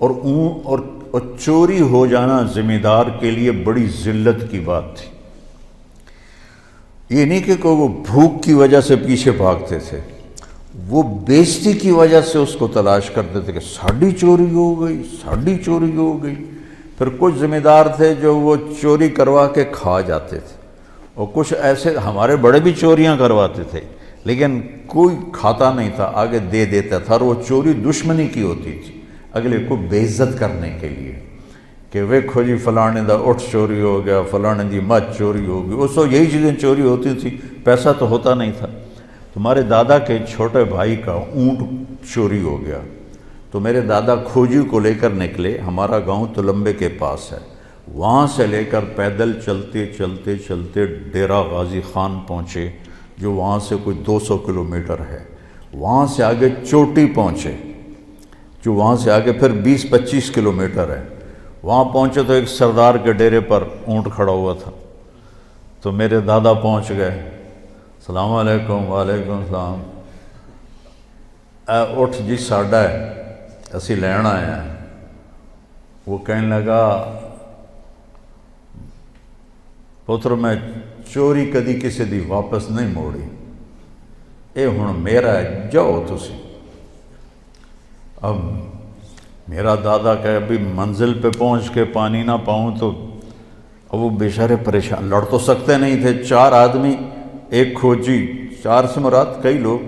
اور چوری ہو جانا ذمہ دار کے لیے بڑی ذلت کی بات تھی۔ یہ نہیں کہ کوئی وہ بھوک کی وجہ سے پیچھے بھاگتے تھے، وہ بےزتی کی وجہ سے اس کو تلاش کرتے تھے کہ ساڑی چوری ہو گئی، ساڑی چوری ہو گئی۔ پھر کچھ ذمہ دار تھے جو وہ چوری کروا کے کھا جاتے تھے، اور کچھ ایسے ہمارے بڑے بھی چوریاں کرواتے تھے لیکن کوئی کھاتا نہیں تھا، آگے دے دیتا تھا، اور وہ چوری دشمنی کی ہوتی تھی، اگلے کو بے عزت کرنے کے لیے کہ ویکھو جی فلانے دا اٹھ چوری ہو گیا، فلانے دی مچھ چوری ہو گئی۔ اس وقت یہی چیزیں چوری ہوتی تھی، پیسہ تو ہوتا نہیں تھا۔ تمہارے دادا کے چھوٹے بھائی کا اونٹ چوری ہو گیا، تو میرے دادا کھوجی کو لے کر نکلے۔ ہمارا گاؤں تلمبے کے پاس ہے، وہاں سے لے کر پیدل چلتے چلتے چلتے ڈیرہ غازی خان پہنچے، جو وہاں سے کوئی 200 کلومیٹر ہے۔ وہاں سے آگے چوٹی پہنچے، جو وہاں سے آگے پھر 20-25 کلومیٹر ہے۔ وہاں پہنچے تو ایک سردار کے ڈیرے پر اونٹ کھڑا ہوا تھا، تو میرے دادا پہنچ گئے، السلام علیکم۔ وعلیکم السلام۔ اٹھ جی ساڈا ہے، اسی لین آئے ہیں۔ وہ کہنے لگا پتر میں چوری کدی کسی دی واپس نہیں موڑی، اے ہن میرا ہے، جاؤ تسی۔ اب میرا دادا کہ ابھی منزل پہ پہنچ کے پانی نہ پاؤں تو اب وہ بیچارے پریشان، لڑ تو سکتے نہیں تھے، 4 آدمی، ایک کھوجی، 4 سے مراد کئی لوگ،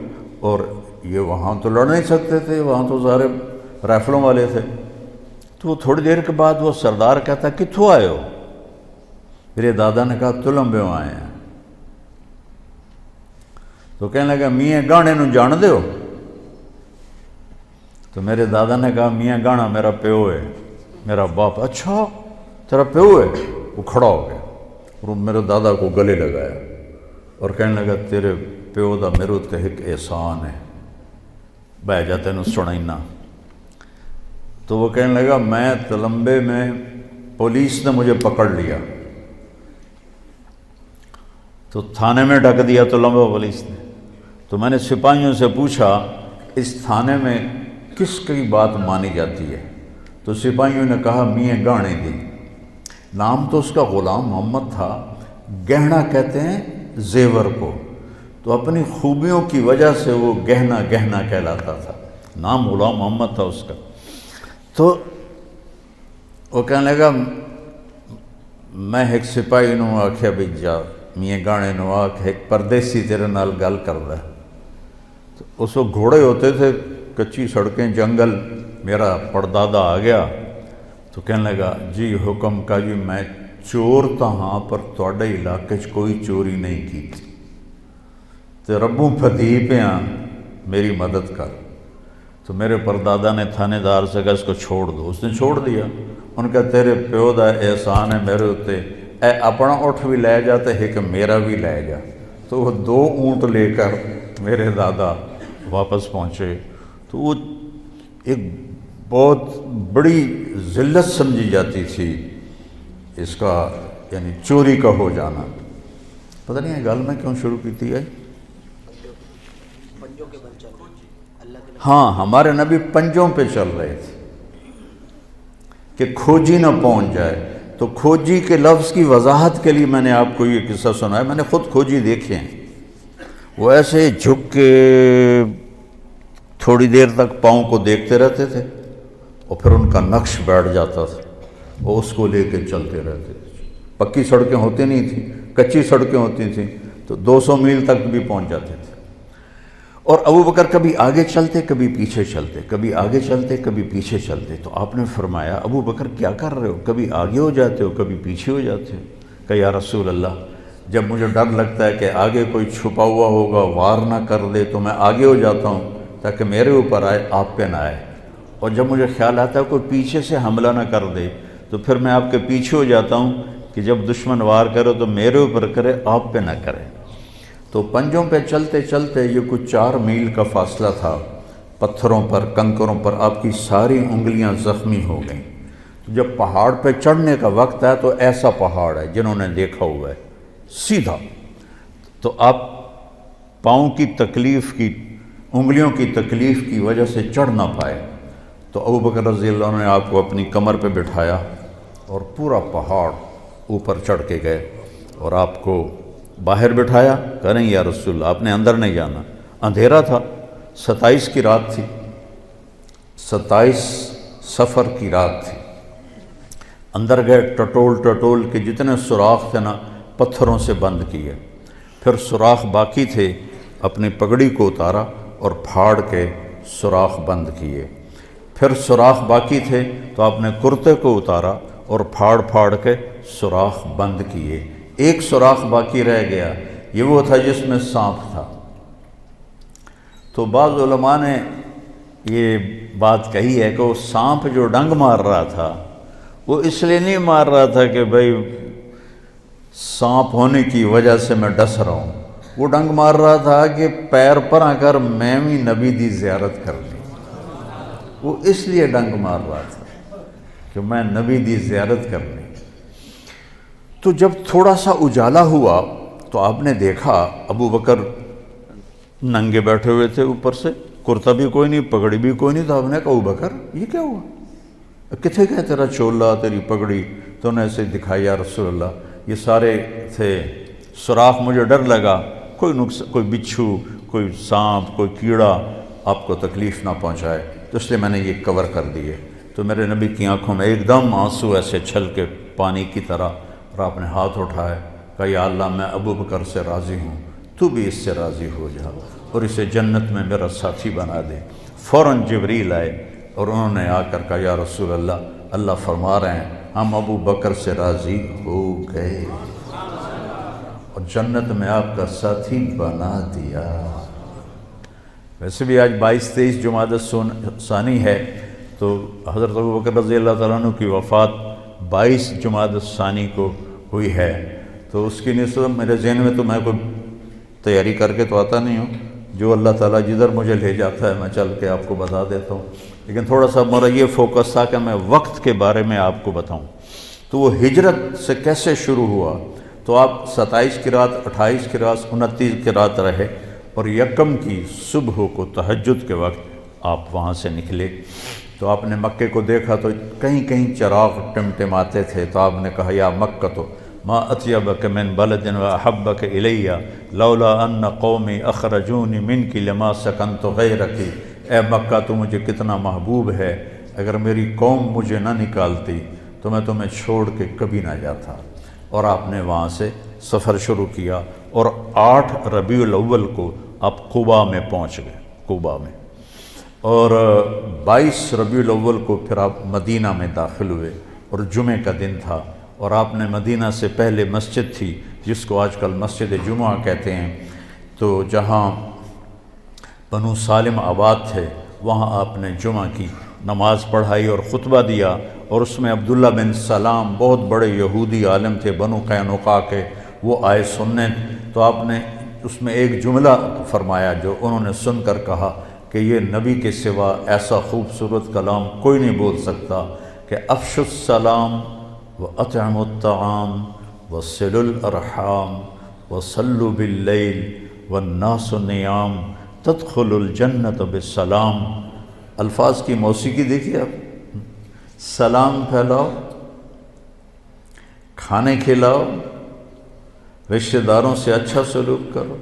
اور یہ وہاں تو لڑ نہیں سکتے تھے، وہاں تو سارے رائفلوں والے تھے۔ تو وہ تھوڑی دیر کے بعد وہ سردار کہتا کتھوں آئے ہو؟ میرے دادا نے کہا تلمبے آئے ہیں۔ تو کہنے لگا میاں گانے نو جان دے ہو؟ تو میرے دادا نے کہا میاں گانا میرا پیو ہے، میرا باپ۔ اچھا تیرا پیو ہے؟ وہ کھڑا ہو گیا اور میرے دادا کو گلے لگایا اور کہنے لگا تیرے پیو دا میرے تے ایک احسان ہے، بہ جا تینوں سنائینا۔ تو وہ کہنے لگا میں تلمبے میں پولیس نے مجھے پکڑ لیا، تو تھانے میں ڈھک دیا تلمبا پولیس نے۔ تو میں نے سپاہیوں سے پوچھا اس تھانے میں کس کی بات مانی جاتی ہے؟ تو سپاہیوں نے کہا میاں گانے دی۔ نام تو اس کا غلام محمد تھا، گہنا کہتے ہیں زیور کو، تو اپنی خوبیوں کی وجہ سے وہ گہنا گہنا کہلاتا تھا، نام غلام محمد تھا اس کا۔ تو وہ کہنے لگا میں ایک سپاہی نو آکھیا بھی جا میاں گانے نو آکھ ایک پردیسی تیرے نال گل کردا ہے۔ تو اس وقت گھوڑے ہوتے تھے، کچی سڑکیں، جنگل، میرا پردادا آ گیا تو کہنے لگا جی حکم کا جی میں چور تا ہاں پر تواڈے علاقے چ کوئی چوری نہیں کی تھی، تے ربوں پھدی پیاں میری مدد کر۔ تو میرے پردادا نے تھانے دار سے کہا اس کو چھوڑ دو، اس نے چھوڑ دیا۔ ان کا تیرے پیو دا احسان ہے میرے ہوتے، اے اپنا اٹھ بھی لے جا تے ایک میرا بھی لے جا۔ تو وہ 2 اونٹ لے کر میرے دادا واپس پہنچے۔ تو وہ ایک بہت بڑی ذلت سمجھی جاتی تھی اس کا، یعنی چوری کا ہو جانا۔ پتہ نہیں ہے گل میں کیوں شروع کی تھی ہے؟ ہاں ہمارے نبی پنجوں پہ چل رہے تھے کہ کھوجی نہ پہنچ جائے۔ تو کھوجی کے لفظ کی وضاحت کے لیے میں نے آپ کو یہ قصہ سنا ہے، میں نے خود کھوجی دیکھے ہیں۔ وہ ایسے جھک کے تھوڑی دیر تک پاؤں کو دیکھتے رہتے تھے اور پھر ان کا نقش بیٹھ جاتا تھا، وہ اس کو لے کے چلتے رہتے تھے۔ پکی سڑکیں ہوتی نہیں تھیں، کچی سڑکیں ہوتی تھیں، تو 200 میل تک بھی پہنچ جاتے تھے۔ اور ابو بکر کبھی آگے چلتے کبھی پیچھے چلتے، کبھی آگے چلتے کبھی پیچھے چلتے۔ تو آپ نے فرمایا ابو بکر کیا کر رہے ہو؟ کبھی آگے ہو جاتے ہو کبھی پیچھے ہو جاتے ہو؟ کہ یا رسول اللہ جب مجھے ڈر لگتا ہے کہ آگے کوئی چھپا ہوا ہوگا وار نہ کر دے تو میں آگے ہو جاتا ہوں تاکہ میرے اوپر آئے، آپ پہ نہ آئے، اور جب مجھے خیال آتا ہے کوئی پیچھے سے حملہ نہ کر دے تو پھر میں آپ کے پیچھے ہو جاتا ہوں کہ جب دشمن وار کرے تو میرے اوپر کرے، آپ پہ نہ کرے۔ تو پنجوں پہ چلتے چلتے یہ کچھ 4 میل کا فاصلہ تھا، پتھروں پر کنکروں پر آپ کی ساری انگلیاں زخمی ہو گئیں۔ جب پہاڑ پہ چڑھنے کا وقت ہے تو ایسا پہاڑ ہے جنہوں نے دیکھا ہوا ہے سیدھا، تو آپ پاؤں کی تکلیف کی انگلیوں کی تکلیف کی وجہ سے چڑھ نہ پائے، تو ابو بکر رضی اللہ عنہ نے آپ کو اپنی کمر پہ بٹھایا اور پورا پہاڑ اوپر چڑھ کے گئے اور آپ کو باہر بٹھایا. کہا نہیں یا رسول اللہ، آپ نے اندر نہیں جانا. اندھیرا تھا، 27 کی رات تھی، 27 صفر کی رات تھی. اندر گئے، ٹٹول کے جتنے سوراخ تھے نا پتھروں سے بند کیے. پھر سوراخ باقی تھے، اپنی پگڑی کو اتارا اور پھاڑ کے سوراخ بند کیے. پھر سوراخ باقی تھے تو آپ نے کرتے کو اتارا اور پھاڑ کے سوراخ بند کیے. ایک سوراخ باقی رہ گیا، یہ وہ تھا جس میں سانپ تھا. تو بعض علماء نے یہ بات کہی ہے کہ وہ سانپ جو ڈنگ مار رہا تھا وہ اس لیے نہیں مار رہا تھا کہ بھئی سانپ ہونے کی وجہ سے میں ڈس رہا ہوں، وہ ڈنگ مار رہا تھا کہ پیر پر آ کر میں بھی نبی دی زیارت کر لی. وہ اس لیے ڈنگ مار رہا تھا کہ میں نبی دی زیارت کر لی. تو جب تھوڑا سا اجالا ہوا تو آپ نے دیکھا ابو بکر ننگے بیٹھے ہوئے تھے، اوپر سے کرتا بھی کوئی نہیں، پگڑی بھی کوئی نہیں. تو آپ نے کہا ابو بکر یہ کیا ہوا، کتنے گئے تیرا چولا، تیری پگڑی؟ تو انہوں نے ایسے دکھائی، یا رسول اللہ یہ سارے تھے سوراخ، مجھے ڈر لگا کوئی بچھو، کوئی سانپ، کوئی کیڑا آپ کو تکلیف نہ پہنچائے، تو اس لیے میں نے یہ کور کر دیے. تو میرے نبی کی آنکھوں میں ایک دم آنسو ایسے چھل کے پانی کی طرح، اور آپ نے ہاتھ اٹھائے، کہا یا اللہ میں ابو بکر سے راضی ہوں، تو بھی اس سے راضی ہو جا اور اسے جنت میں میرا ساتھی بنا دے. فوراً جبریل آئے اور انہوں نے آ کر کہا یا رسول اللہ، اللہ فرما رہے ہیں ہم ابو بکر سے راضی ہو گئے اور جنت میں آپ کا ساتھی بنا دیا. ویسے بھی آج 22-23 جمادی الثانی ہے، تو حضرت ابو بکر رضی اللہ تعالیٰ عنہ کی وفات 22 جمادی الثانی کو ہوئی ہے. تو اس کی نسبت میرے ذہن میں تو میں کوئی تیاری کر کے تو آتا نہیں ہوں، جو اللہ تعالیٰ جدھر مجھے لے جاتا ہے میں چل کے آپ کو بتا دیتا ہوں. لیکن تھوڑا سا میرا یہ فوکس تھا کہ میں وقت کے بارے میں آپ کو بتاؤں. تو وہ ہجرت سے کیسے شروع ہوا؟ تو آپ 27 کی رات، 28 کی رات، 29 کی رات رہے، اور یکم کی صبح کو تہجد کے وقت آپ وہاں سے نکلے. تو آپ نے مکے کو دیکھا تو کہیں کہیں چراغ ٹمٹماتے تھے. تو آپ نے کہا یا مکہ تو ما اطیبک من بلد و احبک الی لولا ان قومی اخرجونی منک لما سکنت غیرک. اے مکہ تو مجھے کتنا محبوب ہے، اگر میری قوم مجھے نہ نکالتی تو میں تمہیں چھوڑ کے کبھی نہ جاتا. اور آپ نے وہاں سے سفر شروع کیا، اور 8 ربیع الاول کو آپ قباء میں پہنچ گئے، قباء میں. اور 22 ربیع الاول کو پھر آپ مدینہ میں داخل ہوئے، اور جمعہ کا دن تھا. اور آپ نے مدینہ سے پہلے مسجد تھی جس کو آج کل مسجد جمعہ کہتے ہیں، تو جہاں بنو سالم آباد تھے وہاں آپ نے جمعہ کی نماز پڑھائی اور خطبہ دیا. اور اس میں عبداللہ بن سلام بہت بڑے یہودی عالم تھے بنو قینقاع کے، وہ آئے سننے. تو آپ نے اس میں ایک جملہ فرمایا جو انہوں نے سن کر کہا کہ یہ نبی کے سوا ایسا خوبصورت کلام کوئی نہیں بول سکتا کہ افشوا السلام وَأَطْعِمُوا الطَّعَامَ وَصِلُوا الْأَرْحَامَ وَصَلُّوا بِاللَّيْلِ وَالنَّاسُ نِيَامٌ تَدْخُلُوا الْجَنَّةَ بِالسَّلَامِ. الفاظ کی موسیقی دیکھیے آپ. سلام پھیلاؤ، کھانے کھلاؤ، رشتہ داروں سے اچھا سلوک کرو،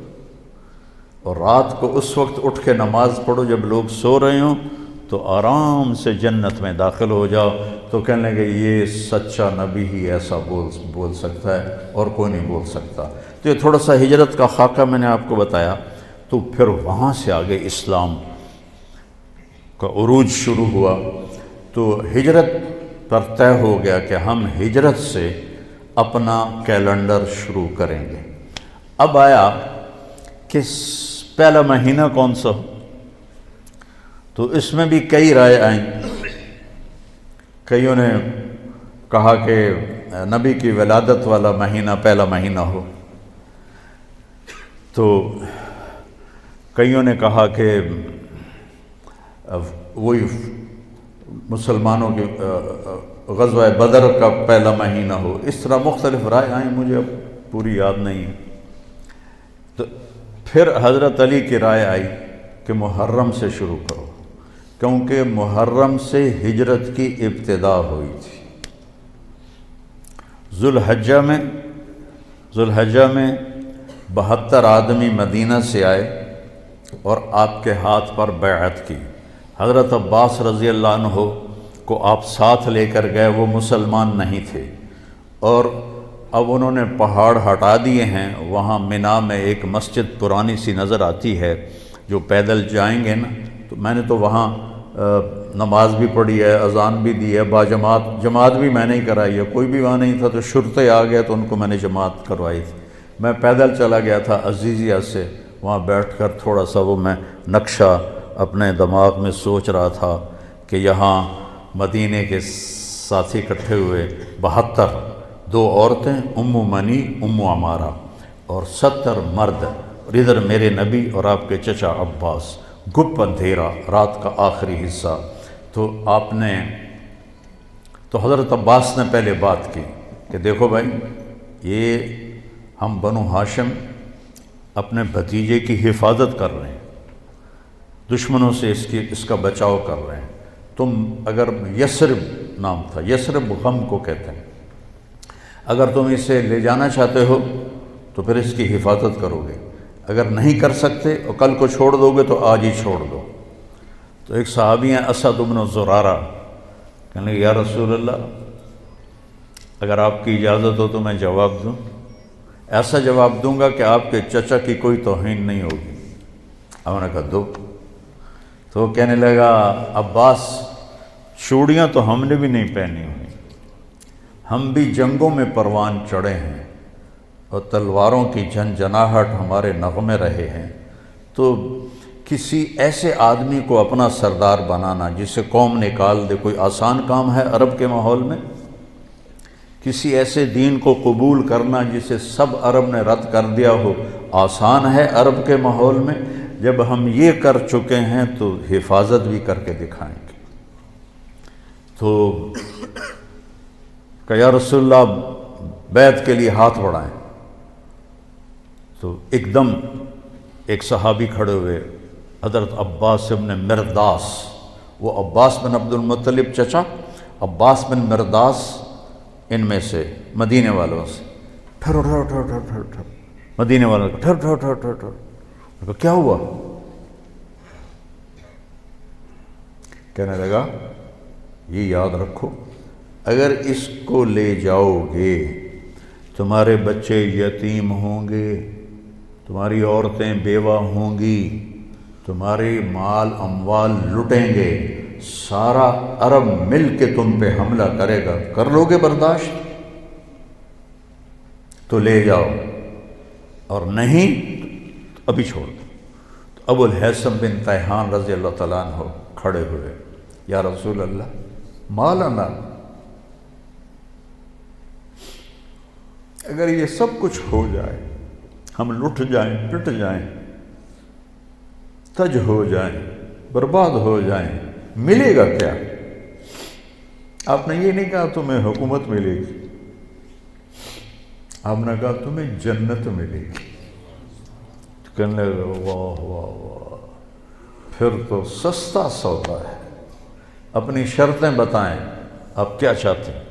اور رات کو اس وقت اٹھ کے نماز پڑھو جب لوگ سو رہے ہوں، تو آرام سے جنت میں داخل ہو جاؤ. تو کہنے لگے یہ سچا نبی ہی ایسا بول سکتا ہے اور کوئی نہیں بول سکتا. تو یہ تھوڑا سا ہجرت کا خاکہ میں نے آپ کو بتایا. تو پھر وہاں سے آگے اسلام کا عروج شروع ہوا. تو ہجرت پر طے ہو گیا کہ ہم ہجرت سے اپنا کیلنڈر شروع کریں گے. اب آیا کہ پہلا مہینہ کون سا ہو، تو اس میں بھی کئی رائے آئیں. کئیوں نے کہا کہ نبی کی ولادت والا مہینہ پہلا مہینہ ہو، تو کئیوں نے کہا کہ وہی مسلمانوں کے غزوہ بدر کا پہلا مہینہ ہو. اس طرح مختلف رائے آئیں، مجھے اب پوری یاد نہیں ہے. تو پھر حضرت علی کی رائے آئی کہ محرم سے شروع کرو، کیونکہ محرم سے ہجرت کی ابتدا ہوئی تھی۔ ذوالحجہ میں 72 آدمی مدینہ سے آئے اور آپ کے ہاتھ پر بیعت کی۔ حضرت عباس رضی اللہ عنہ کو آپ ساتھ لے کر گئے، وہ مسلمان نہیں تھے، اور اب انہوں نے پہاڑ ہٹا دیے ہیں۔ وہاں منا میں ایک مسجد پرانی سی نظر آتی ہے، جو پیدل جائیں گے نا، تو میں نے تو وہاں نماز بھی پڑھی ہے، اذان بھی دی ہے، جماعت بھی میں نے ہی کرائی ہے، کوئی بھی وہاں نہیں تھا تو شرطے آ گئے تو ان کو میں نے جماعت کروائی تھی۔ میں پیدل چلا گیا تھا عزیزیہ سے، وہاں بیٹھ کر تھوڑا سا وہ میں نقشہ اپنے دماغ میں سوچ رہا تھا کہ یہاں مدینے کے ساتھی اکٹھے ہوئے 72، 2 عورتیں ام منی ام عمارہ اور 70 مرد، اور ادھر میرے نبی اور آپ کے چچا عباس، گپ اندھیرا، رات کا آخری حصہ۔ تو حضرت عباس نے پہلے بات کی کہ دیکھو بھائی، یہ ہم بنو ہاشم اپنے بھتیجے کی حفاظت کر رہے ہیں، دشمنوں سے اس کا بچاؤ کر رہے ہیں۔ تم اگر یثرب نام تھا، یثرب غم کو کہتے ہیں، اگر تم اسے لے جانا چاہتے ہو تو پھر اس کی حفاظت کرو گے، اگر نہیں کر سکتے اور کل کو چھوڑ دو گے تو آج ہی چھوڑ دو۔ تو ایک صحابی ہیں اسد بن زرارہ، کہنے لگے یا رسول اللہ، اگر آپ کی اجازت ہو تو میں جواب دوں، ایسا جواب دوں گا کہ آپ کے چچا کی کوئی توہین نہیں ہوگی۔ ہم نے کہا دو۔ تو وہ کہنے لگا عباس، چوڑیاں تو ہم نے بھی نہیں پہنی ہوئی، ہم بھی جنگوں میں پروان چڑھے ہیں اور تلواروں کی جھنجھناہٹ ہمارے نغمے رہے ہیں، تو کسی ایسے آدمی کو اپنا سردار بنانا جسے قوم نکال دے کوئی آسان کام ہے عرب کے ماحول میں؟ کسی ایسے دین کو قبول کرنا جسے سب عرب نے رد کر دیا ہو آسان ہے عرب کے ماحول میں؟ جب ہم یہ کر چکے ہیں تو حفاظت بھی کر کے دکھائیں گے۔ تو کہ یا رسول اللہ بیعت کے لیے ہاتھ بڑھائیں۔ تو ایک دم ایک صحابی کھڑے ہوئے، حضرت عباس بن مرداس، وہ عباس بن عبد المطلب چچا، عباس بن مرداس ان میں سے مدینے والوں سے، ٹھہرو ٹھہرو ٹھہرو ٹھہرو ٹھہرو ٹھہرو، مدینے والوں کو ٹھہرو ٹھہرو ٹھہرو ٹھہرو ٹھہرو، کیا ہوا؟ کہنے لگا یہ یاد رکھو، اگر اس کو لے جاؤ گے تمہارے بچے یتیم ہوں گے، تمہاری عورتیں بیوہ ہوں گی، تمہارے مال اموال لٹیں گے، سارا عرب مل کے تم پہ حملہ کرے گا، کر لو گے برداشت؟ تو لے جاؤ، اور نہیں تو ابھی چھوڑ دو۔ تو ابو الہیثم بن تیہان رضی اللہ تعالیٰ عنہ کھڑے ہوئے، یا رسول اللہ مالنا، اگر یہ سب کچھ ہو جائے، ہم لٹ جائیں، پٹ جائیں، تج ہو جائیں، برباد ہو جائیں، ملے گا کیا؟ آپ نے یہ نہیں کہا تمہیں حکومت ملے گی، آپ نے کہا تمہیں جنت ملے گی۔ کہنے لگا واہ واہ واہ، پھر تو سستا سودا ہے، اپنی شرطیں بتائیں، آپ کیا چاہتے ہیں؟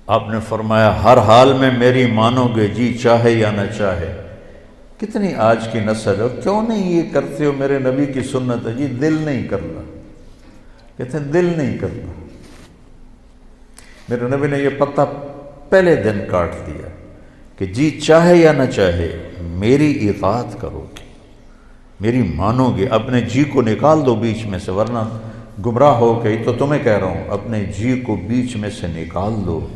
آپ نے فرمایا ہر حال میں میری مانو گے، جی چاہے یا نہ چاہے۔ کتنی آج کی نسل ہو، کیوں نہیں یہ کرتے ہو؟ میرے نبی کی سنت ہے، جی دل نہیں کرنا، کہتے ہیں دل نہیں کرنا۔ میرے نبی نے یہ پتہ پہلے دن کاٹ دیا کہ جی چاہے یا نہ چاہے میری اطاعت کرو گے، میری مانو گے، اپنے جی کو نکال دو بیچ میں سے، ورنہ گمراہ ہو گئی۔ تو تمہیں کہہ رہا ہوں اپنے جی کو بیچ میں سے نکال دو،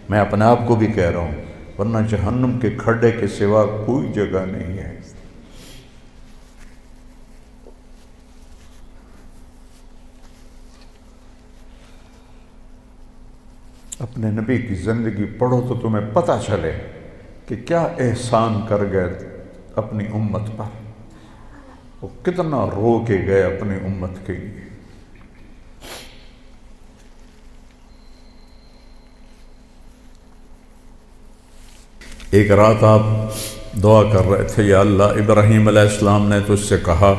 میں اپنے آپ کو بھی کہہ رہا ہوں، ورنہ جہنم کے کھڈے کے سوا کوئی جگہ نہیں ہے۔ اپنے نبی کی زندگی پڑھو تو تمہیں پتہ چلے کہ کیا احسان کر گئے اپنی امت پر، وہ کتنا رو کے گئے اپنی امت کے لیے۔ ایک رات آپ دعا کر رہے تھے، یا اللہ ابراہیم علیہ السلام نے تجھ سے کہا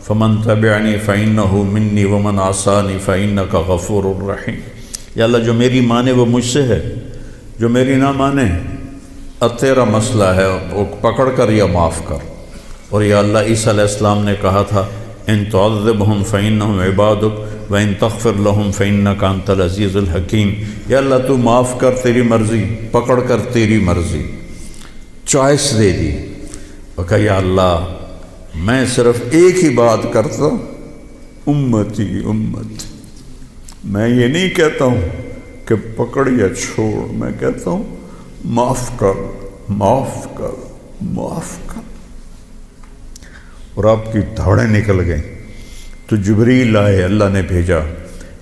فمن تبعنی فإنہ منی ومن عصانی فإنک غفور الرحیم۔ یا اللہ جو میری مانے وہ مجھ سے ہے، جو میری نہ مانے اب تیرا مسئلہ ہے، وہ پکڑ کر یا معاف کر۔ اور یا اللہ عیسیٰ علیہ السلام نے کہا تھا ان تعذبہم فإنہم عبادک وإن تغفر لہم فإنک انت العزیز الحکیم۔ یا اللہ تو معاف کر، تیری مرضی، پکڑ کر تیری مرضی، چوائس دے دی۔ اور کہا یا اللہ میں صرف ایک ہی بات کرتا ہوں، امتی امت۔ میں یہ نہیں کہتا ہوں کہ پکڑ یا چھوڑ، میں کہتا ہوں معاف کر، معاف کر، معاف کر۔ اور آپ کی دھاڑیں نکل گئیں تو جبریل آئے، اللہ نے بھیجا،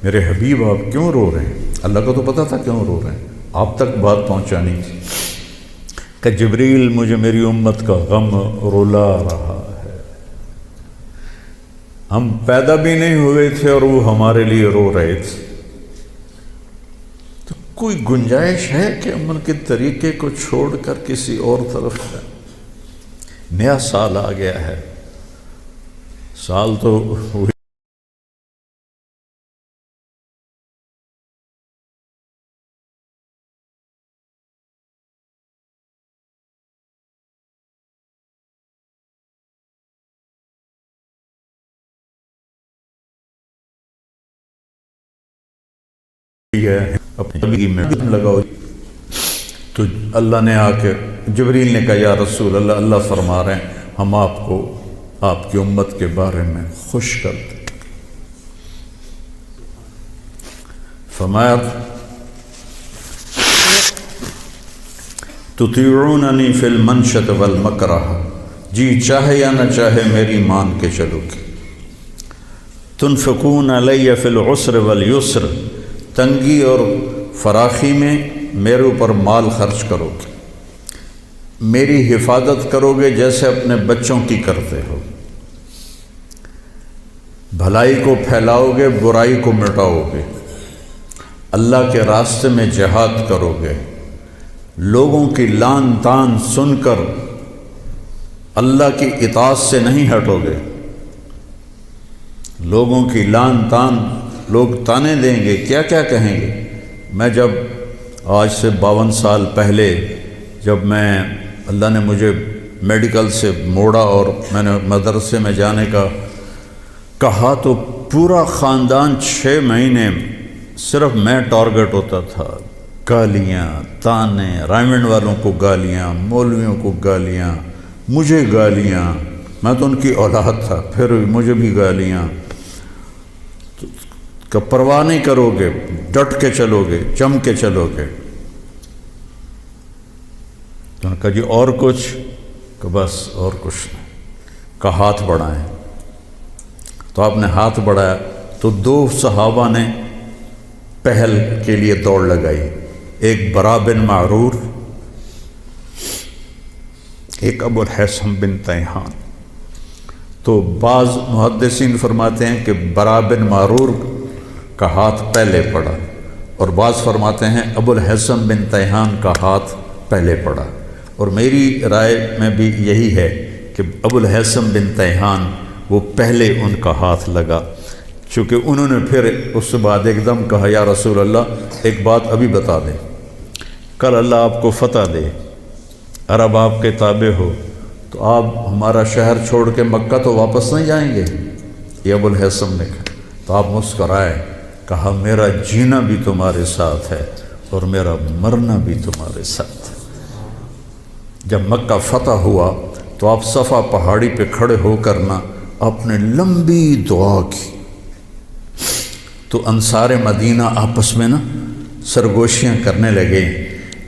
میرے حبیب آپ کیوں رو رہے ہیں؟ اللہ کو تو پتہ تھا کیوں رو رہے ہیں، آپ تک بات پہنچانی تھی۔ کہ جبریل مجھے میری امت کا غم رلا رہا ہے، ہم پیدا بھی نہیں ہوئے تھے اور وہ ہمارے لیے رو رہے تھے۔ تو کوئی گنجائش ہے کہ امن کے طریقے کو چھوڑ کر کسی اور طرف جائیں؟ نیا سال آ گیا ہے، سال تو ہوئی ہے، اپنی زندگی میں لگاؤ۔ تو اللہ نے آ کے جبریل نے کہا یا رسول اللہ، اللہ فرما رہے ہیں ہم آپ کو آپ کی امت کے بارے میں خوش کر دیں۔ فرمایا تطیعوننی فی المنشط والمکرہ، جی چاہے یا نہ چاہے میری مان کے چلو گے۔ تنفقون علی فی العسر والیسر، تنگی اور فراخی میں میرے اوپر مال خرچ کرو گے، میری حفاظت کرو گے جیسے اپنے بچوں کی کرتے ہو، بھلائی کو پھیلاؤ گے، برائی کو مٹاؤ گے، اللہ کے راستے میں جہاد کرو گے، لوگوں کی لان تان سن کر اللہ کی اطاعت سے نہیں ہٹو گے۔ لوگوں کی لان تان، لوگ تانے دیں گے، کیا کیا کہیں گے۔ میں جب آج سے 52 سال پہلے جب میں اللہ نے مجھے میڈیکل سے موڑا اور میں نے مدرسے میں جانے کا کہا تو پورا خاندان 6 مہینے صرف میں ٹارگٹ ہوتا تھا، گالیاں، تانے، رائمنڈ والوں کو گالیاں، مولویوں کو گالیاں، مجھے گالیاں، میں تو ان کی اولاد تھا پھر مجھے بھی گالیاں۔ کہ پرواہ نہیں کرو گے، ڈٹ کے چلو گے، جم کے چلو گے۔ تو نے کہا جی اور کچھ؟ کہ بس اور کچھ نہیں، کہ ہاتھ بڑھائیں۔ تو آپ نے ہاتھ بڑھایا تو 2 صحابہ نے پہل کے لیے دوڑ لگائی، ایک برا بن معرور، ایک ابو الحسن بن تیہان۔ تو بعض محدثین فرماتے ہیں کہ برا بن معرور کا ہاتھ پہلے پڑا، اور بعض فرماتے ہیں ابو الحسن بن تیہان کا ہاتھ پہلے پڑا، اور میری رائے میں بھی یہی ہے کہ ابو الحسن بن تیہان وہ پہلے ان کا ہاتھ لگا، چونکہ انہوں نے پھر اس کے بعد ایک دم کہا یا رسول اللہ ایک بات ابھی بتا دیں، کل اللہ آپ کو فتح دے، عرب آپ کے تابع ہو، تو آپ ہمارا شہر چھوڑ کے مکہ تو واپس نہیں جائیں گے؟ یہ ابو الحسن نے کہا۔ تو آپ مسکرائے، کہا میرا جینا بھی تمہارے ساتھ ہے اور میرا مرنا بھی تمہارے ساتھ ہے۔ جب مکہ فتح ہوا تو آپ صفا پہاڑی پہ کھڑے ہو کر نا آپ نے لمبی دعا کی، تو انصار مدینہ آپس میں نا سرگوشیاں کرنے لگے،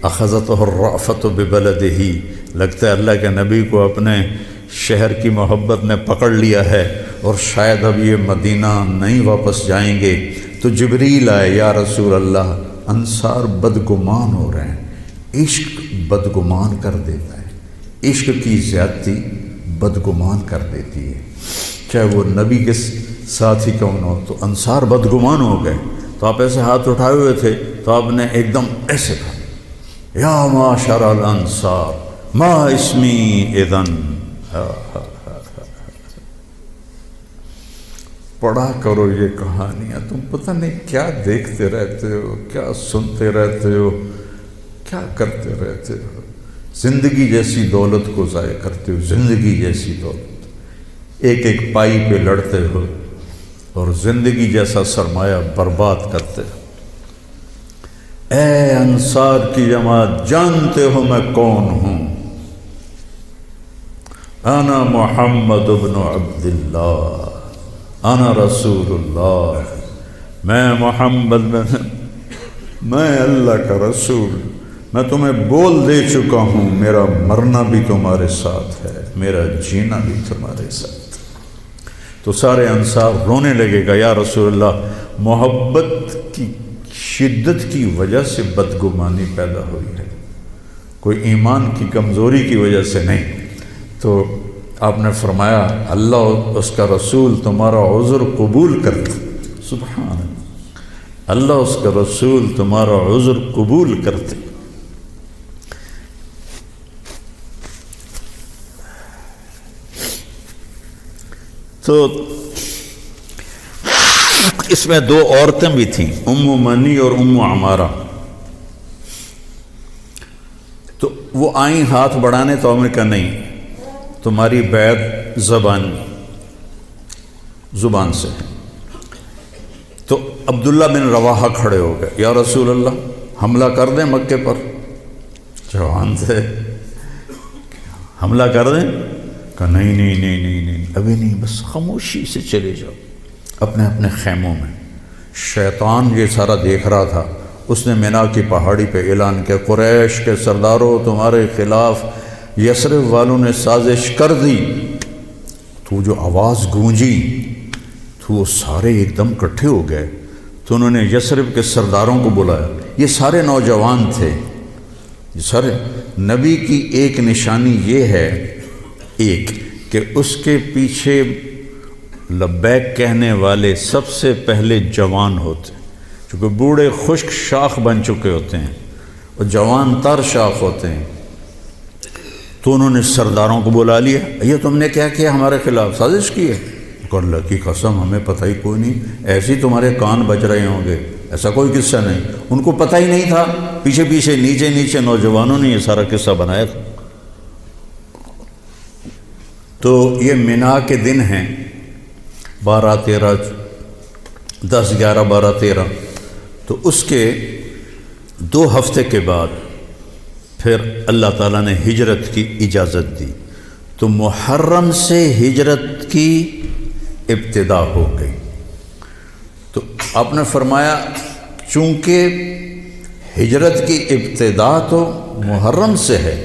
اخذتہ الرأفۃ ببلدہ، لگتا ہے اللہ کے نبی کو اپنے شہر کی محبت نے پکڑ لیا ہے اور شاید اب یہ مدینہ نہیں واپس جائیں گے۔ تو جبریل آئے، یا رسول اللہ انصار بدگمان ہو رہے ہیں۔ عشق بدگمان کر دیتا ہے، عشق کی زیادتی بدگمان کر دیتی ہے، چاہے وہ نبی کے ساتھ ہی کیوں نہ ہو۔ تو انصار بدگمان ہو گئے، تو آپ ایسے ہاتھ اٹھائے ہوئے تھے تو آپ نے ایک دم ایسے کہا یا معاشر الانصار ما اسمی اذن۔ پڑھا کرو یہ کہانیاں، تم پتہ نہیں کیا دیکھتے رہتے ہو، کیا سنتے رہتے ہو، کیا کرتے رہتے ہو، زندگی جیسی دولت کو ضائع کرتے ہو، زندگی جیسی دولت، ایک ایک پائی پہ لڑتے ہو اور زندگی جیسا سرمایہ برباد کرتے ہو۔ اے انصار کی جماعت، جانتے ہو میں کون ہوں؟ انا محمد بن عبداللہ، انا رسول اللہ، میں محمد میں اللہ کا رسول، میں تمہیں بول دے چکا ہوں، میرا مرنا بھی تمہارے ساتھ ہے، میرا جینا بھی تمہارے ساتھ۔ تو سارے انصار رونے لگے گا، یا رسول اللہ، محبت کی شدت کی وجہ سے بدگمانی پیدا ہوئی ہے، کوئی ایمان کی کمزوری کی وجہ سے نہیں۔ تو آپ نے فرمایا اللہ اس کا رسول تمہارا عذر قبول کرتے، سبحان اللہ، اللہ اس کا رسول تمہارا عذر قبول کرتے۔ تو اس میں دو عورتیں بھی تھیں، ام منی اور ام عمارہ۔ تو وہ آئیں ہاتھ بڑھانے، تو ہم نے کہا نہیں، تمہاری بیعت زبان سے ہے۔ تو عبداللہ بن رواحہ کھڑے ہو گئے، یا رسول اللہ حملہ کر دیں مکے پر؟ جوان تھے، حملہ کر دیں؟ کہا نہیں نہیں نہیں نہیں نہیں، ابھی نہیں، بس خاموشی سے چلے جاؤ اپنے اپنے خیموں میں۔ شیطان یہ سارا دیکھ رہا تھا، اس نے مینا کی پہاڑی پہ اعلان کیا، قریش کے سرداروں، تمہارے خلاف یثرب والوں نے سازش کر دی۔ تو جو آواز گونجی تو وہ سارے ایک دم اکٹھے ہو گئے، تو انہوں نے یثرب کے سرداروں کو بلایا۔ یہ سارے نوجوان تھے، یہ سارے۔ نبی کی ایک نشانی یہ ہے، ایک کہ اس کے پیچھے لبیک کہنے والے سب سے پہلے جوان ہوتے ہیں، چونکہ بوڑھے خشک شاخ بن چکے ہوتے ہیں اور جوان تر شاخ ہوتے ہیں۔ تو انہوں نے سرداروں کو بلا لیا، یہ تم نے کیا کیا، ہمارے خلاف سازش کی ہے؟ کہ اللہ کی قسم ہمیں پتہ ہی کوئی نہیں، ایسے ہی تمہارے کان بج رہے ہوں گے، ایسا کوئی قصہ نہیں۔ ان کو پتہ ہی نہیں تھا، پیچھے پیچھے نیچے نیچے نوجوانوں نے یہ سارا قصہ بنایا تھا۔ تو یہ مینا کے دن ہیں، 12 13 10 11 12 13۔ تو اس کے 2 ہفتے کے بعد پھر اللہ تعالیٰ نے ہجرت کی اجازت دی، تو محرم سے ہجرت کی ابتدا ہو گئی۔ تو آپ نے فرمایا چونکہ ہجرت کی ابتدا تو محرم سے ہے،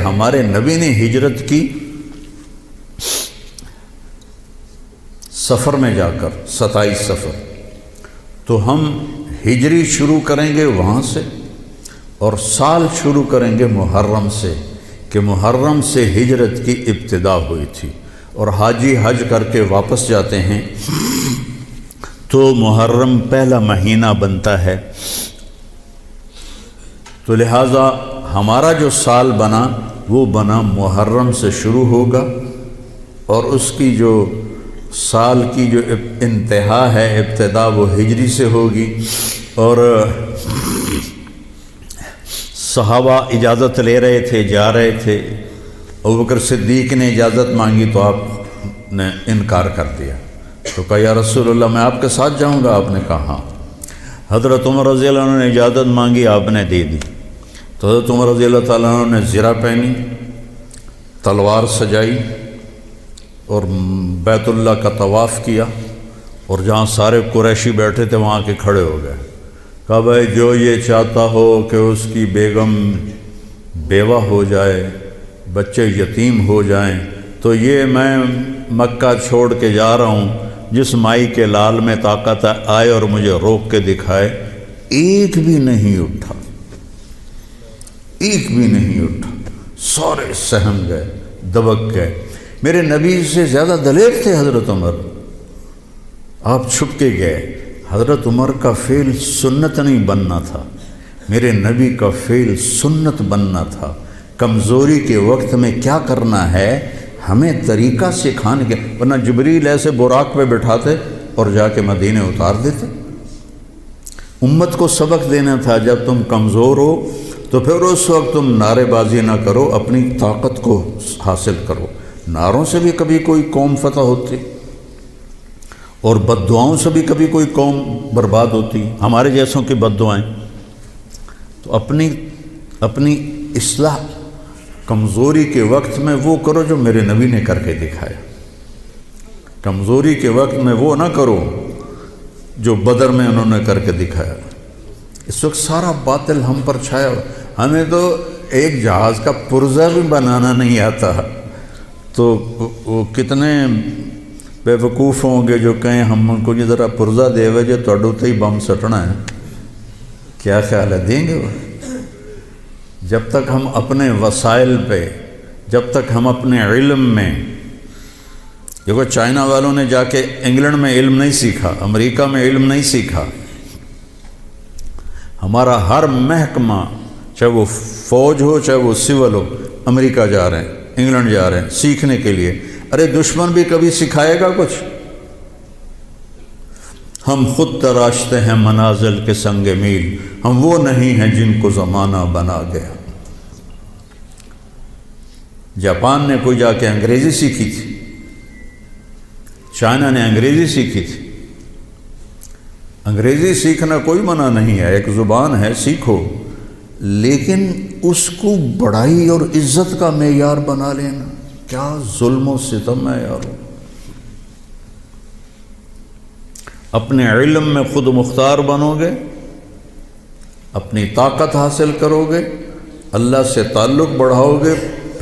ہمارے نبی نے ہجرت کی سفر میں جا کر، 27 سفر، تو ہم ہجری شروع کریں گے وہاں سے، اور سال شروع کریں گے محرم سے، کہ محرم سے ہجرت کی ابتدا ہوئی تھی، اور حاجی حج کر کے واپس جاتے ہیں تو محرم پہلا مہینہ بنتا ہے۔ تو لہٰذا ہمارا جو سال بنا وہ بنا محرم سے شروع ہوگا، اور اس کی جو سال کی جو انتہا ہے، ابتدا، وہ ہجری سے ہوگی۔ اور صحابہ اجازت لے رہے تھے، جا رہے تھے، ابوبکر صدیق نے اجازت مانگی تو آپ نے انکار کر دیا، تو کہا یا رسول اللہ میں آپ کے ساتھ جاؤں گا؟ آپ نے کہا ہاں۔ حضرت عمر رضی اللہ عنہ نے اجازت مانگی، آپ نے دے دی، تو حضرت عمر رضی اللہ تعالیٰ عنہ نے زرہ پہنی، تلوار سجائی، اور بیت اللہ کا طواف کیا، اور جہاں سارے قریشی بیٹھے تھے وہاں کے کھڑے ہو گئے، کہا بھائی جو یہ چاہتا ہو کہ اس کی بیگم بیوہ ہو جائے، بچے یتیم ہو جائیں، تو یہ میں مکہ چھوڑ کے جا رہا ہوں، جس مائی کے لال میں طاقت آئے اور مجھے روک کے دکھائے۔ ایک بھی نہیں اٹھا، ایک بھی نہیں اٹھا، سارے سہم گئے، دبک گئے۔ میرے نبی سے زیادہ دلیر تھے حضرت عمر، آپ چھپ کے گئے۔ حضرت عمر کا فعل سنت نہیں بننا تھا، میرے نبی کا فعل سنت بننا تھا۔ کمزوری کے وقت میں کیا کرنا ہے، ہمیں طریقہ سکھانے کے، ورنہ جبریل ایسے براق پہ بٹھاتے اور جا کے مدینے اتار دیتے۔ امت کو سبق دینا تھا، جب تم کمزور ہو تو پھر اس وقت تم نعرے بازی نہ کرو، اپنی طاقت کو حاصل کرو۔ نعروں سے بھی کبھی کوئی قوم فتح ہوتی، اور بد دعاؤں سے بھی کبھی کوئی قوم برباد ہوتی، ہمارے جیسوں کی بد دعائیں۔ تو اپنی اصلاح کمزوری کے وقت میں وہ کرو جو میرے نبی نے کر کے دکھایا۔ کمزوری کے وقت میں وہ نہ کرو جو بدر میں انہوں نے کر کے دکھایا۔ اس وقت سارا باطل ہم پر چھایا، ہمیں تو ایک جہاز کا پرزہ بھی بنانا نہیں آتا، تو وہ کتنے بے وقوف ہوں گے جو کہیں ہم ان کو ذرا پرزہ دے ہوئے جو توڑو تے ہی بم سٹنا ہے۔ کیا خیال ہے دیں گے وہ؟ جب تک ہم اپنے وسائل پہ، جب تک ہم اپنے علم میں، دیکھو چائنا والوں نے جا کے انگلینڈ میں علم نہیں سیکھا، امریکہ میں علم نہیں سیکھا۔ ہمارا ہر محکمہ، چاہے وہ فوج ہو چاہے وہ سول ہو، امریکہ جا رہے ہیں، انگلینڈ جا رہے ہیں سیکھنے کے لیے۔ ارے دشمن بھی کبھی سکھائے گا کچھ؟ ہم خود تراشتے ہیں منازل کے سنگ میل، ہم وہ نہیں ہیں جن کو زمانہ بنا گیا۔ جاپان نے کوئی جا کے انگریزی سیکھی تھی، چائنا نے انگریزی سیکھی تھی۔ انگریزی سیکھنا کوئی منع نہیں ہے، ایک زبان ہے، سیکھو، لیکن اس کو بڑائی اور عزت کا معیار بنا لینا کیا ظلم و ستم ہے یارو۔ اپنے علم میں خود مختار بنو گے، اپنی طاقت حاصل کرو گے، اللہ سے تعلق بڑھاؤ گے،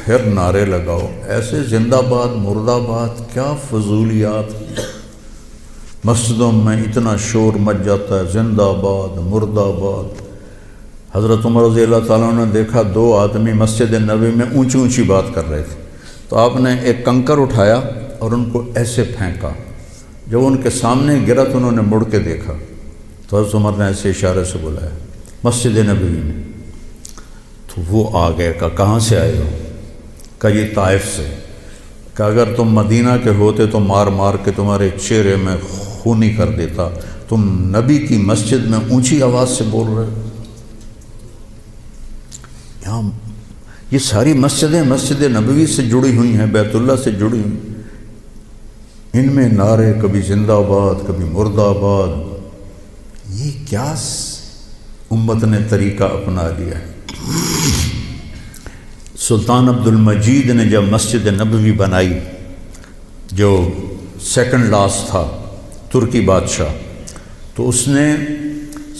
پھر نعرے لگاؤ۔ ایسے زندہ باد مردہ باد کیا فضولیات۔ مسجدوں میں اتنا شور مچ جاتا ہے، زندہ باد مردہ باد۔ حضرت عمر رضی اللہ تعالیٰ عنہ نے دیکھا دو آدمی مسجد نبوی میں اونچی اونچی بات کر رہے تھے، تو آپ نے ایک کنکر اٹھایا اور ان کو ایسے پھینکا، جب ان کے سامنے گرا تو انہوں نے مڑ کے دیکھا تو حضرت عمر نے ایسے اشارے سے بلایا مسجد نبوی میں، تو وہ آ گئے، کہا کہاں سے آئے ہو؟ کہا یہ طائف سے۔ کہ اگر تم مدینہ کے ہوتے تو مار مار کے تمہارے چہرے میں خونی کر دیتا، تم نبی کی مسجد میں اونچی آواز سے بول رہے ہو۔ یہاں یہ ساری مسجدیں مسجد نبوی سے جڑی ہوئی ہیں، بیت اللہ سے جڑی ہوئی، ان میں نعرے کبھی زندہ باد کبھی مردہ باد۔ یہ کیا امت نے طریقہ اپنا لیا ہے۔ سلطان عبد المجید نے جب مسجد نبوی بنائی، جو سیکنڈ لاس تھا ترکی بادشاہ، تو اس نے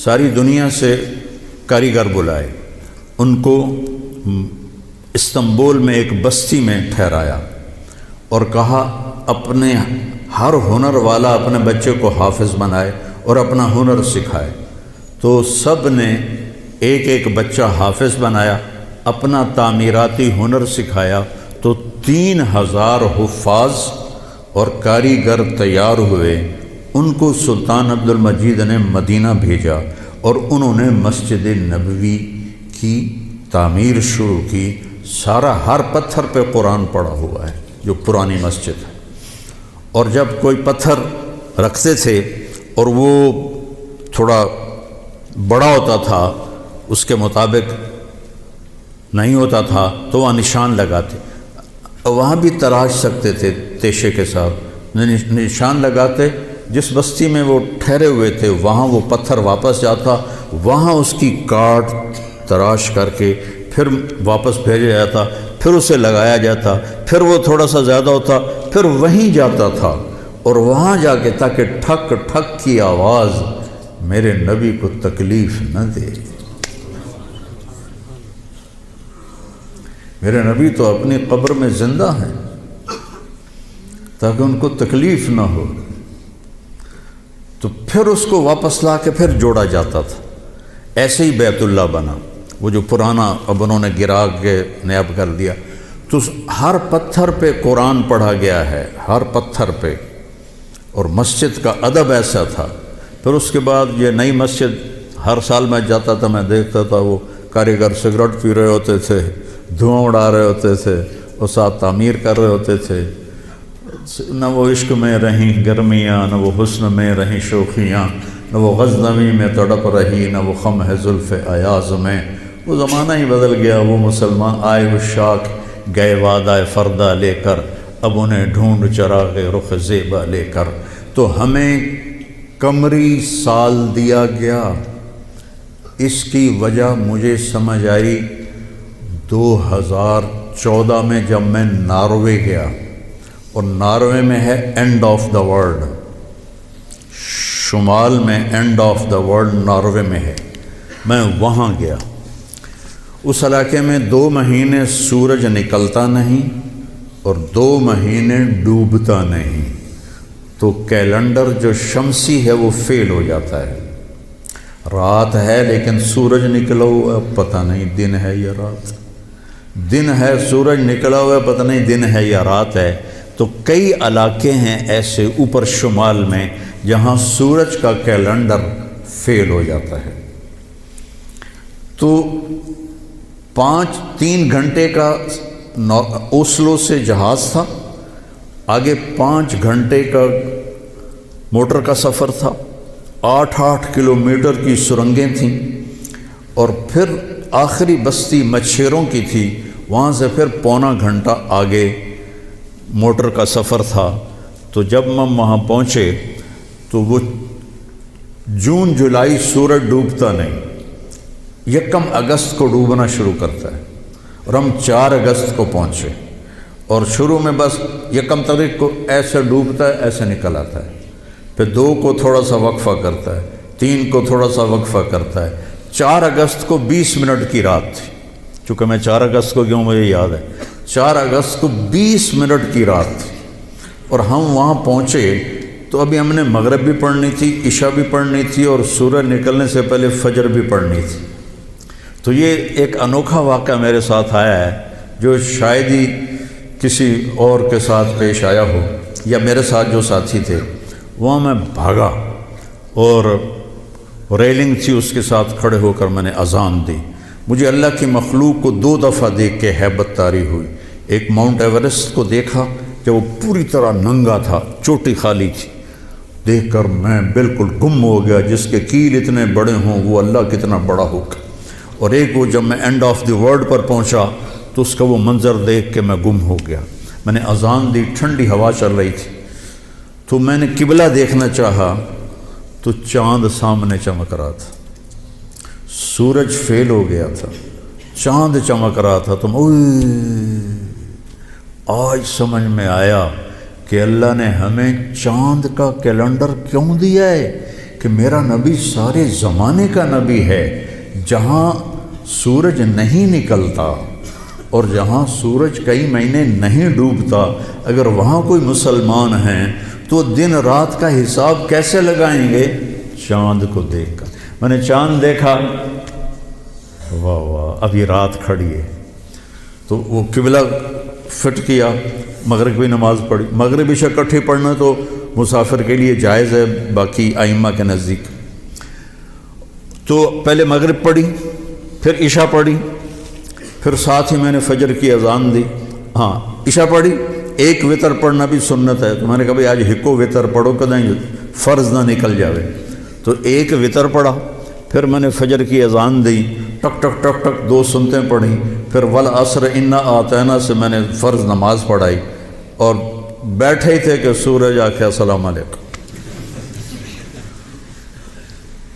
ساری دنیا سے کاریگر بلائے، ان کو استنبول میں ایک بستی میں ٹھہرایا اور کہا اپنے ہر ہنر والا اپنے بچے کو حافظ بنائے اور اپنا ہنر سکھائے۔ تو سب نے ایک ایک بچہ حافظ بنایا، اپنا تعمیراتی ہنر سکھایا، تو 3000 حفاظ اور کاریگر تیار ہوئے۔ ان کو سلطان عبد المجید نے مدینہ بھیجا اور انہوں نے مسجد نبوی کی تعمیر شروع کی۔ سارا ہر پتھر پہ قرآن پڑا ہوا ہے، جو پرانی مسجد ہے۔ اور جب کوئی پتھر رکھتے تھے اور وہ تھوڑا بڑا ہوتا تھا، اس کے مطابق نہیں ہوتا تھا، تو وہاں نشان لگاتے، وہاں بھی تراش سکتے تھے تیشے کے ساتھ، نشان لگاتے۔ جس بستی میں وہ ٹھہرے ہوئے تھے وہاں وہ پتھر واپس جاتا، وہاں اس کی کاٹ تراش کر کے پھر واپس بھیجا جاتا، پھر اسے لگایا جاتا، پھر وہ تھوڑا سا زیادہ ہوتا، پھر وہیں جاتا تھا اور وہاں جا کے تاکہ ٹھک ٹھک کی آواز میرے نبی کو تکلیف نہ دے۔ میرے نبی تو اپنی قبر میں زندہ ہیں تاکہ ان کو تکلیف نہ ہو، تو پھر اس کو واپس لا کے پھر جوڑا جاتا تھا۔ ایسے ہی بیت اللہ بنا، وہ جو پرانا اب انہوں نے گرا کے نیاب کر دیا۔ تو ہر پتھر پہ قرآن پڑھا گیا ہے، ہر پتھر پہ، اور مسجد کا ادب ایسا تھا۔ پھر اس کے بعد یہ نئی مسجد، ہر سال میں جاتا تھا، میں دیکھتا تھا وہ کاریگر سگریٹ پی رہے ہوتے تھے، دھواں اڑا رہے ہوتے تھے، اور ساتھ تعمیر کر رہے ہوتے تھے. نہ وہ عشق میں رہیں گرمیاں، نہ وہ حسن میں رہیں شوخیاں، نہ وہ غزنوی میں تڑپ رہی، نہ وہ خم ہے زلف ایاز میں. وہ زمانہ ہی بدل گیا. وہ مسلمان آئے عشاق گئے وعدہ فردہ لے کر، اب انہیں ڈھونڈ چراغ رخ زیبا لے کر. تو ہمیں قمری سال دیا گیا. اس کی وجہ مجھے سمجھ آئی 2014 میں جب میں ناروے گیا، اور ناروے میں ہے اینڈ آف دا ورلڈ، شمال میں and of the world Norway میں ہے. میں وہاں گیا. اس علاقے میں 2 مہینے سورج نکلتا نہیں اور 2 مہینے ڈوبتا نہیں. تو کیلنڈر جو شمسی ہے وہ فیل ہو جاتا ہے. رات ہے لیکن سورج نکلا ہوا پتہ نہیں دن ہے یا رات، دن ہے سورج نکلا ہوا پتہ نہیں دن ہے یا رات ہے. تو کئی علاقے ہیں ایسے اوپر شمال میں جہاں سورج کا کیلنڈر فیل ہو جاتا ہے. تو 3 گھنٹے کا اوسلو سے جہاز تھا، آگے 5 گھنٹے کا موٹر کا سفر تھا، 8 کلومیٹر کی سرنگیں تھیں، اور پھر آخری بستی مچھیروں کی تھی، وہاں سے پھر 1.25 گھنٹہ آگے موٹر کا سفر تھا. تو جب ہم وہاں پہنچے تو وہ جون جولائی سورج ڈوبتا نہیں، 1 اگست کو ڈوبنا شروع کرتا ہے، اور ہم 4 اگست کو پہنچے. اور شروع میں بس 1 تاریخ کو ایسے ڈوبتا ہے ایسے نکل آتا ہے، پھر 2 کو تھوڑا سا وقفہ کرتا ہے، 3 کو تھوڑا سا وقفہ کرتا ہے. 4 اگست کو 20 منٹ کی رات تھی. چونکہ میں 4 اگست کو گیا ہوں مجھے یاد ہے، 4 اگست کو 20 منٹ کی رات تھی. اور ہم وہاں پہنچے تو ابھی ہم نے مغرب بھی پڑھنی تھی، عشاء بھی پڑھنی تھی، اور سورج نکلنے سے پہلے فجر بھی پڑھنی تھی. تو یہ ایک انوکھا واقعہ میرے ساتھ آیا ہے جو شاید ہی کسی اور کے ساتھ پیش آیا ہو، یا میرے ساتھ جو ساتھی تھے. وہاں میں بھاگا اور ریلنگ تھی اس کے ساتھ کھڑے ہو کر میں نے اذان دی. مجھے اللہ کی مخلوق کو 2 دفعہ دیکھ کے ہیبت طاری ہوئی. ایک ماؤنٹ ایورسٹ کو دیکھا جب وہ پوری طرح ننگا تھا، چوٹی خالی تھی، دیکھ کر میں بالکل گم ہو گیا. جس کے کیل اتنے بڑے ہوں وہ اللہ کتنا بڑا ہوگا. اور ایک وہ جب میں اینڈ آف دی ورلڈ پر پہنچا تو اس کا وہ منظر دیکھ کے میں گم ہو گیا. میں نے اذان دی، ٹھنڈی ہوا چل رہی تھی، تو میں نے قبلہ دیکھنا چاہا تو چاند سامنے چمک رہا تھا. سورج فیل ہو گیا تھا، چاند چمک رہا تھا. تو آج سمجھ میں آیا کہ اللہ نے ہمیں چاند کا کیلنڈر کیوں دیا ہے، کہ میرا نبی سارے زمانے کا نبی ہے. جہاں سورج نہیں نکلتا اور جہاں سورج کئی مہینے نہیں ڈوبتا، اگر وہاں کوئی مسلمان ہیں تو دن رات کا حساب کیسے لگائیں گے؟ چاند کو دیکھ کر. میں نے چاند دیکھا، واہ واہ اب یہ رات کھڑی ہے. تو وہ قبلہ فٹ کیا، مغرب کی نماز پڑھی. مغرب عشاء اکٹھے پڑھنا تو مسافر کے لیے جائز ہے باقی ائمہ کے نزدیک. تو پہلے مغرب پڑھی، پھر عشاء پڑھی، پھر ساتھ ہی میں نے فجر کی اذان دی. ہاں عشاء پڑھی. ایک وطر پڑھنا بھی سنت ہے، تو میں نے کہا بھائی آج ہکو وطر پڑھو کدیں فرض نہ نکل جاوے. تو ایک وطر پڑھا، پھر میں نے فجر کی اذان دی، ٹک ٹک ٹک ٹک 2 سنتیں پڑھیں. پھر والعصر انا اعطینا سے میں نے فرض نماز پڑھائی، اور بیٹھے ہی تھے کہ سورج آکھے السلام علیکم.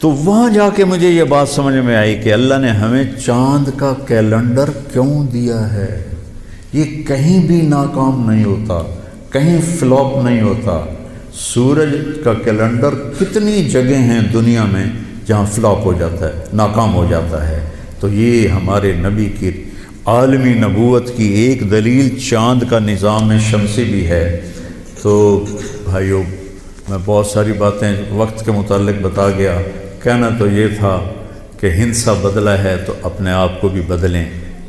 تو وہاں جا کے مجھے یہ بات سمجھ میں آئی کہ اللہ نے ہمیں چاند کا کیلنڈر کیوں دیا ہے. یہ کہیں بھی ناکام نہیں ہوتا، کہیں فلاپ نہیں ہوتا. سورج کا کیلنڈر کتنی جگہ ہیں دنیا میں جہاں فلاپ ہو جاتا ہے، ناکام ہو جاتا ہے. تو یہ ہمارے نبی کی عالمی نبوت کی ایک دلیل چاند کا نظام شمسی بھی ہے. تو بھائیو میں بہت ساری باتیں وقت کے متعلق بتا گیا. کہنا تو یہ تھا کہ ہندسہ بدلا ہے تو اپنے آپ کو بھی بدلیں،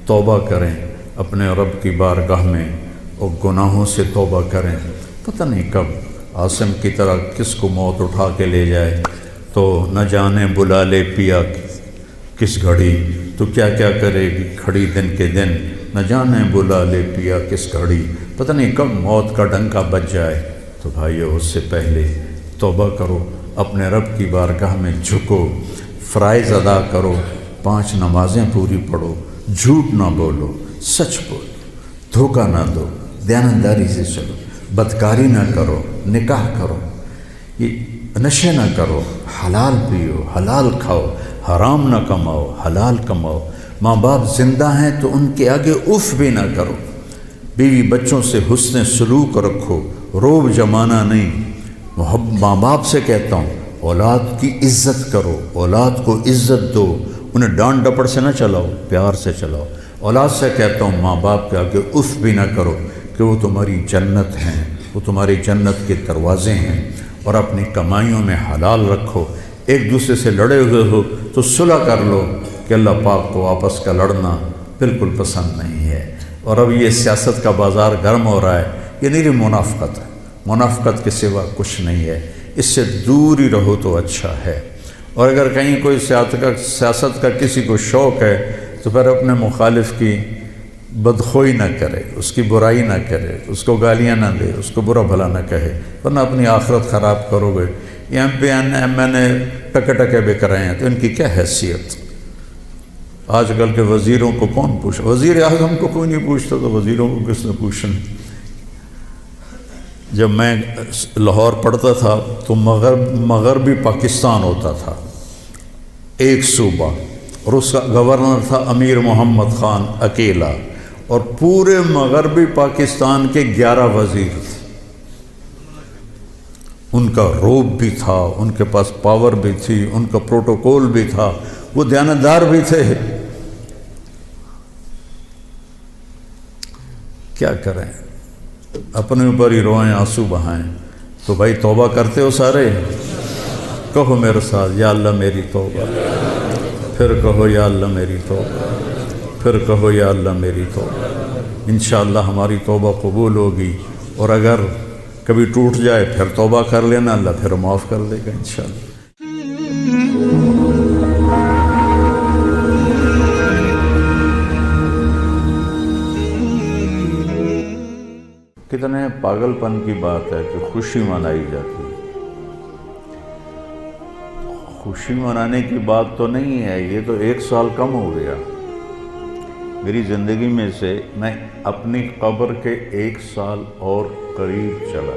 توبہ کریں اپنے رب کی بارگاہ میں اور گناہوں سے توبہ کریں. پتہ نہیں کب عاصم کی طرح کس کو موت اٹھا کے لے جائے. تو نہ جانے بلا لے پیا کس گھڑی، تو کیا کیا کرے گی کھڑی دن کے دن. نہ جانے بلا لے پیا کس گھڑی، پتہ نہیں کب موت کا ڈنکا بج جائے۔ تو بھائیو اس سے پہلے توبہ کرو، اپنے رب کی بارگاہ میں جھکو، فرائض ادا کرو، 5 نمازیں پوری پڑھو، جھوٹ نہ بولو، سچ بولو، دھوکہ نہ دو، دیانتداری سے چلو، بدکاری نہ کرو، نکاح کرو، یہ نشے نہ کرو، حلال پیو، حلال کھاؤ، حرام نہ کماؤ، حلال کماؤ، ماں باپ زندہ ہیں تو ان کے آگے اف بھی نہ کرو، بیوی بچوں سے حسن سلوک رکھو، روب جمانا نہیں۔ ماں باپ سے کہتا ہوں اولاد کی عزت کرو، اولاد کو عزت دو، انہیں ڈانٹ ڈپٹ سے نہ چلاؤ، پیار سے چلاؤ۔ اولاد سے کہتا ہوں ماں باپ کے آگے اف بھی نہ کرو کہ وہ تمہاری جنت ہیں، وہ تمہاری جنت کے دروازے ہیں، اور اپنی کمائیوں میں حلال رکھو۔ ایک دوسرے سے لڑے ہوئے ہو تو صلح کر لو، کہ اللہ پاک کو آپس کا لڑنا بالکل پسند نہیں ہے۔ اور اب یہ سیاست کا بازار گرم ہو رہا ہے، یہ نیری منافقت ہے، منافقت کے سوا کچھ نہیں ہے، اس سے دور ہی رہو تو اچھا ہے۔ اور اگر کہیں کوئی سیاست کا کسی کو شوق ہے تو پھر اپنے مخالف کی بدخوئی نہ کرے، اس کی برائی نہ کرے، اس کو گالیاں نہ دے، اس کو برا بھلا نہ کہے، ورنہ اپنی آخرت خراب کرو گے۔ یہ میں نے ٹکے ٹکے بک رہے ہیں تو ان کی کیا حیثیت؟ آج کل کے وزیروں کو کون پوچھا؟ وزیر اعظم کو کوئی نہیں پوچھتا تو وزیروں کو کس نے پوچھنا؟ جب میں لاہور پڑھتا تھا تو مغربی پاکستان ہوتا تھا، ایک صوبہ، اور اس کا گورنر تھا امیر محمد خان اکیلا، اور پورے مغربی پاکستان کے 11 وزیر تھے۔ ان کا روب بھی تھا، ان کے پاس پاور بھی تھی، ان کا پروٹوکول بھی تھا، وہ دیانتدار بھی تھے۔ کیا کریں، اپنے اوپر ہی روئیں، آنسو بہائیں۔ تو بھائی توبہ کرتے ہو سارے؟ کہو میرے ساتھ، یا اللہ میری توبہ، پھر کہو یا اللہ میری توبہ، پھر کہو یا اللہ میری توبہ۔ انشاءاللہ ہماری توبہ قبول ہوگی، اور اگر کبھی ٹوٹ جائے پھر توبہ کر لینا، اللہ پھر معاف کر دے گا انشاءاللہ۔ کتنے پاگل پن کی بات ہے کہ خوشی منائی جاتی ہے۔ خوشی منانے کی بات تو نہیں ہے، یہ تو 1 سال کم ہو گیا میری زندگی میں سے، میں اپنی قبر کے 1 سال اور قریب چلا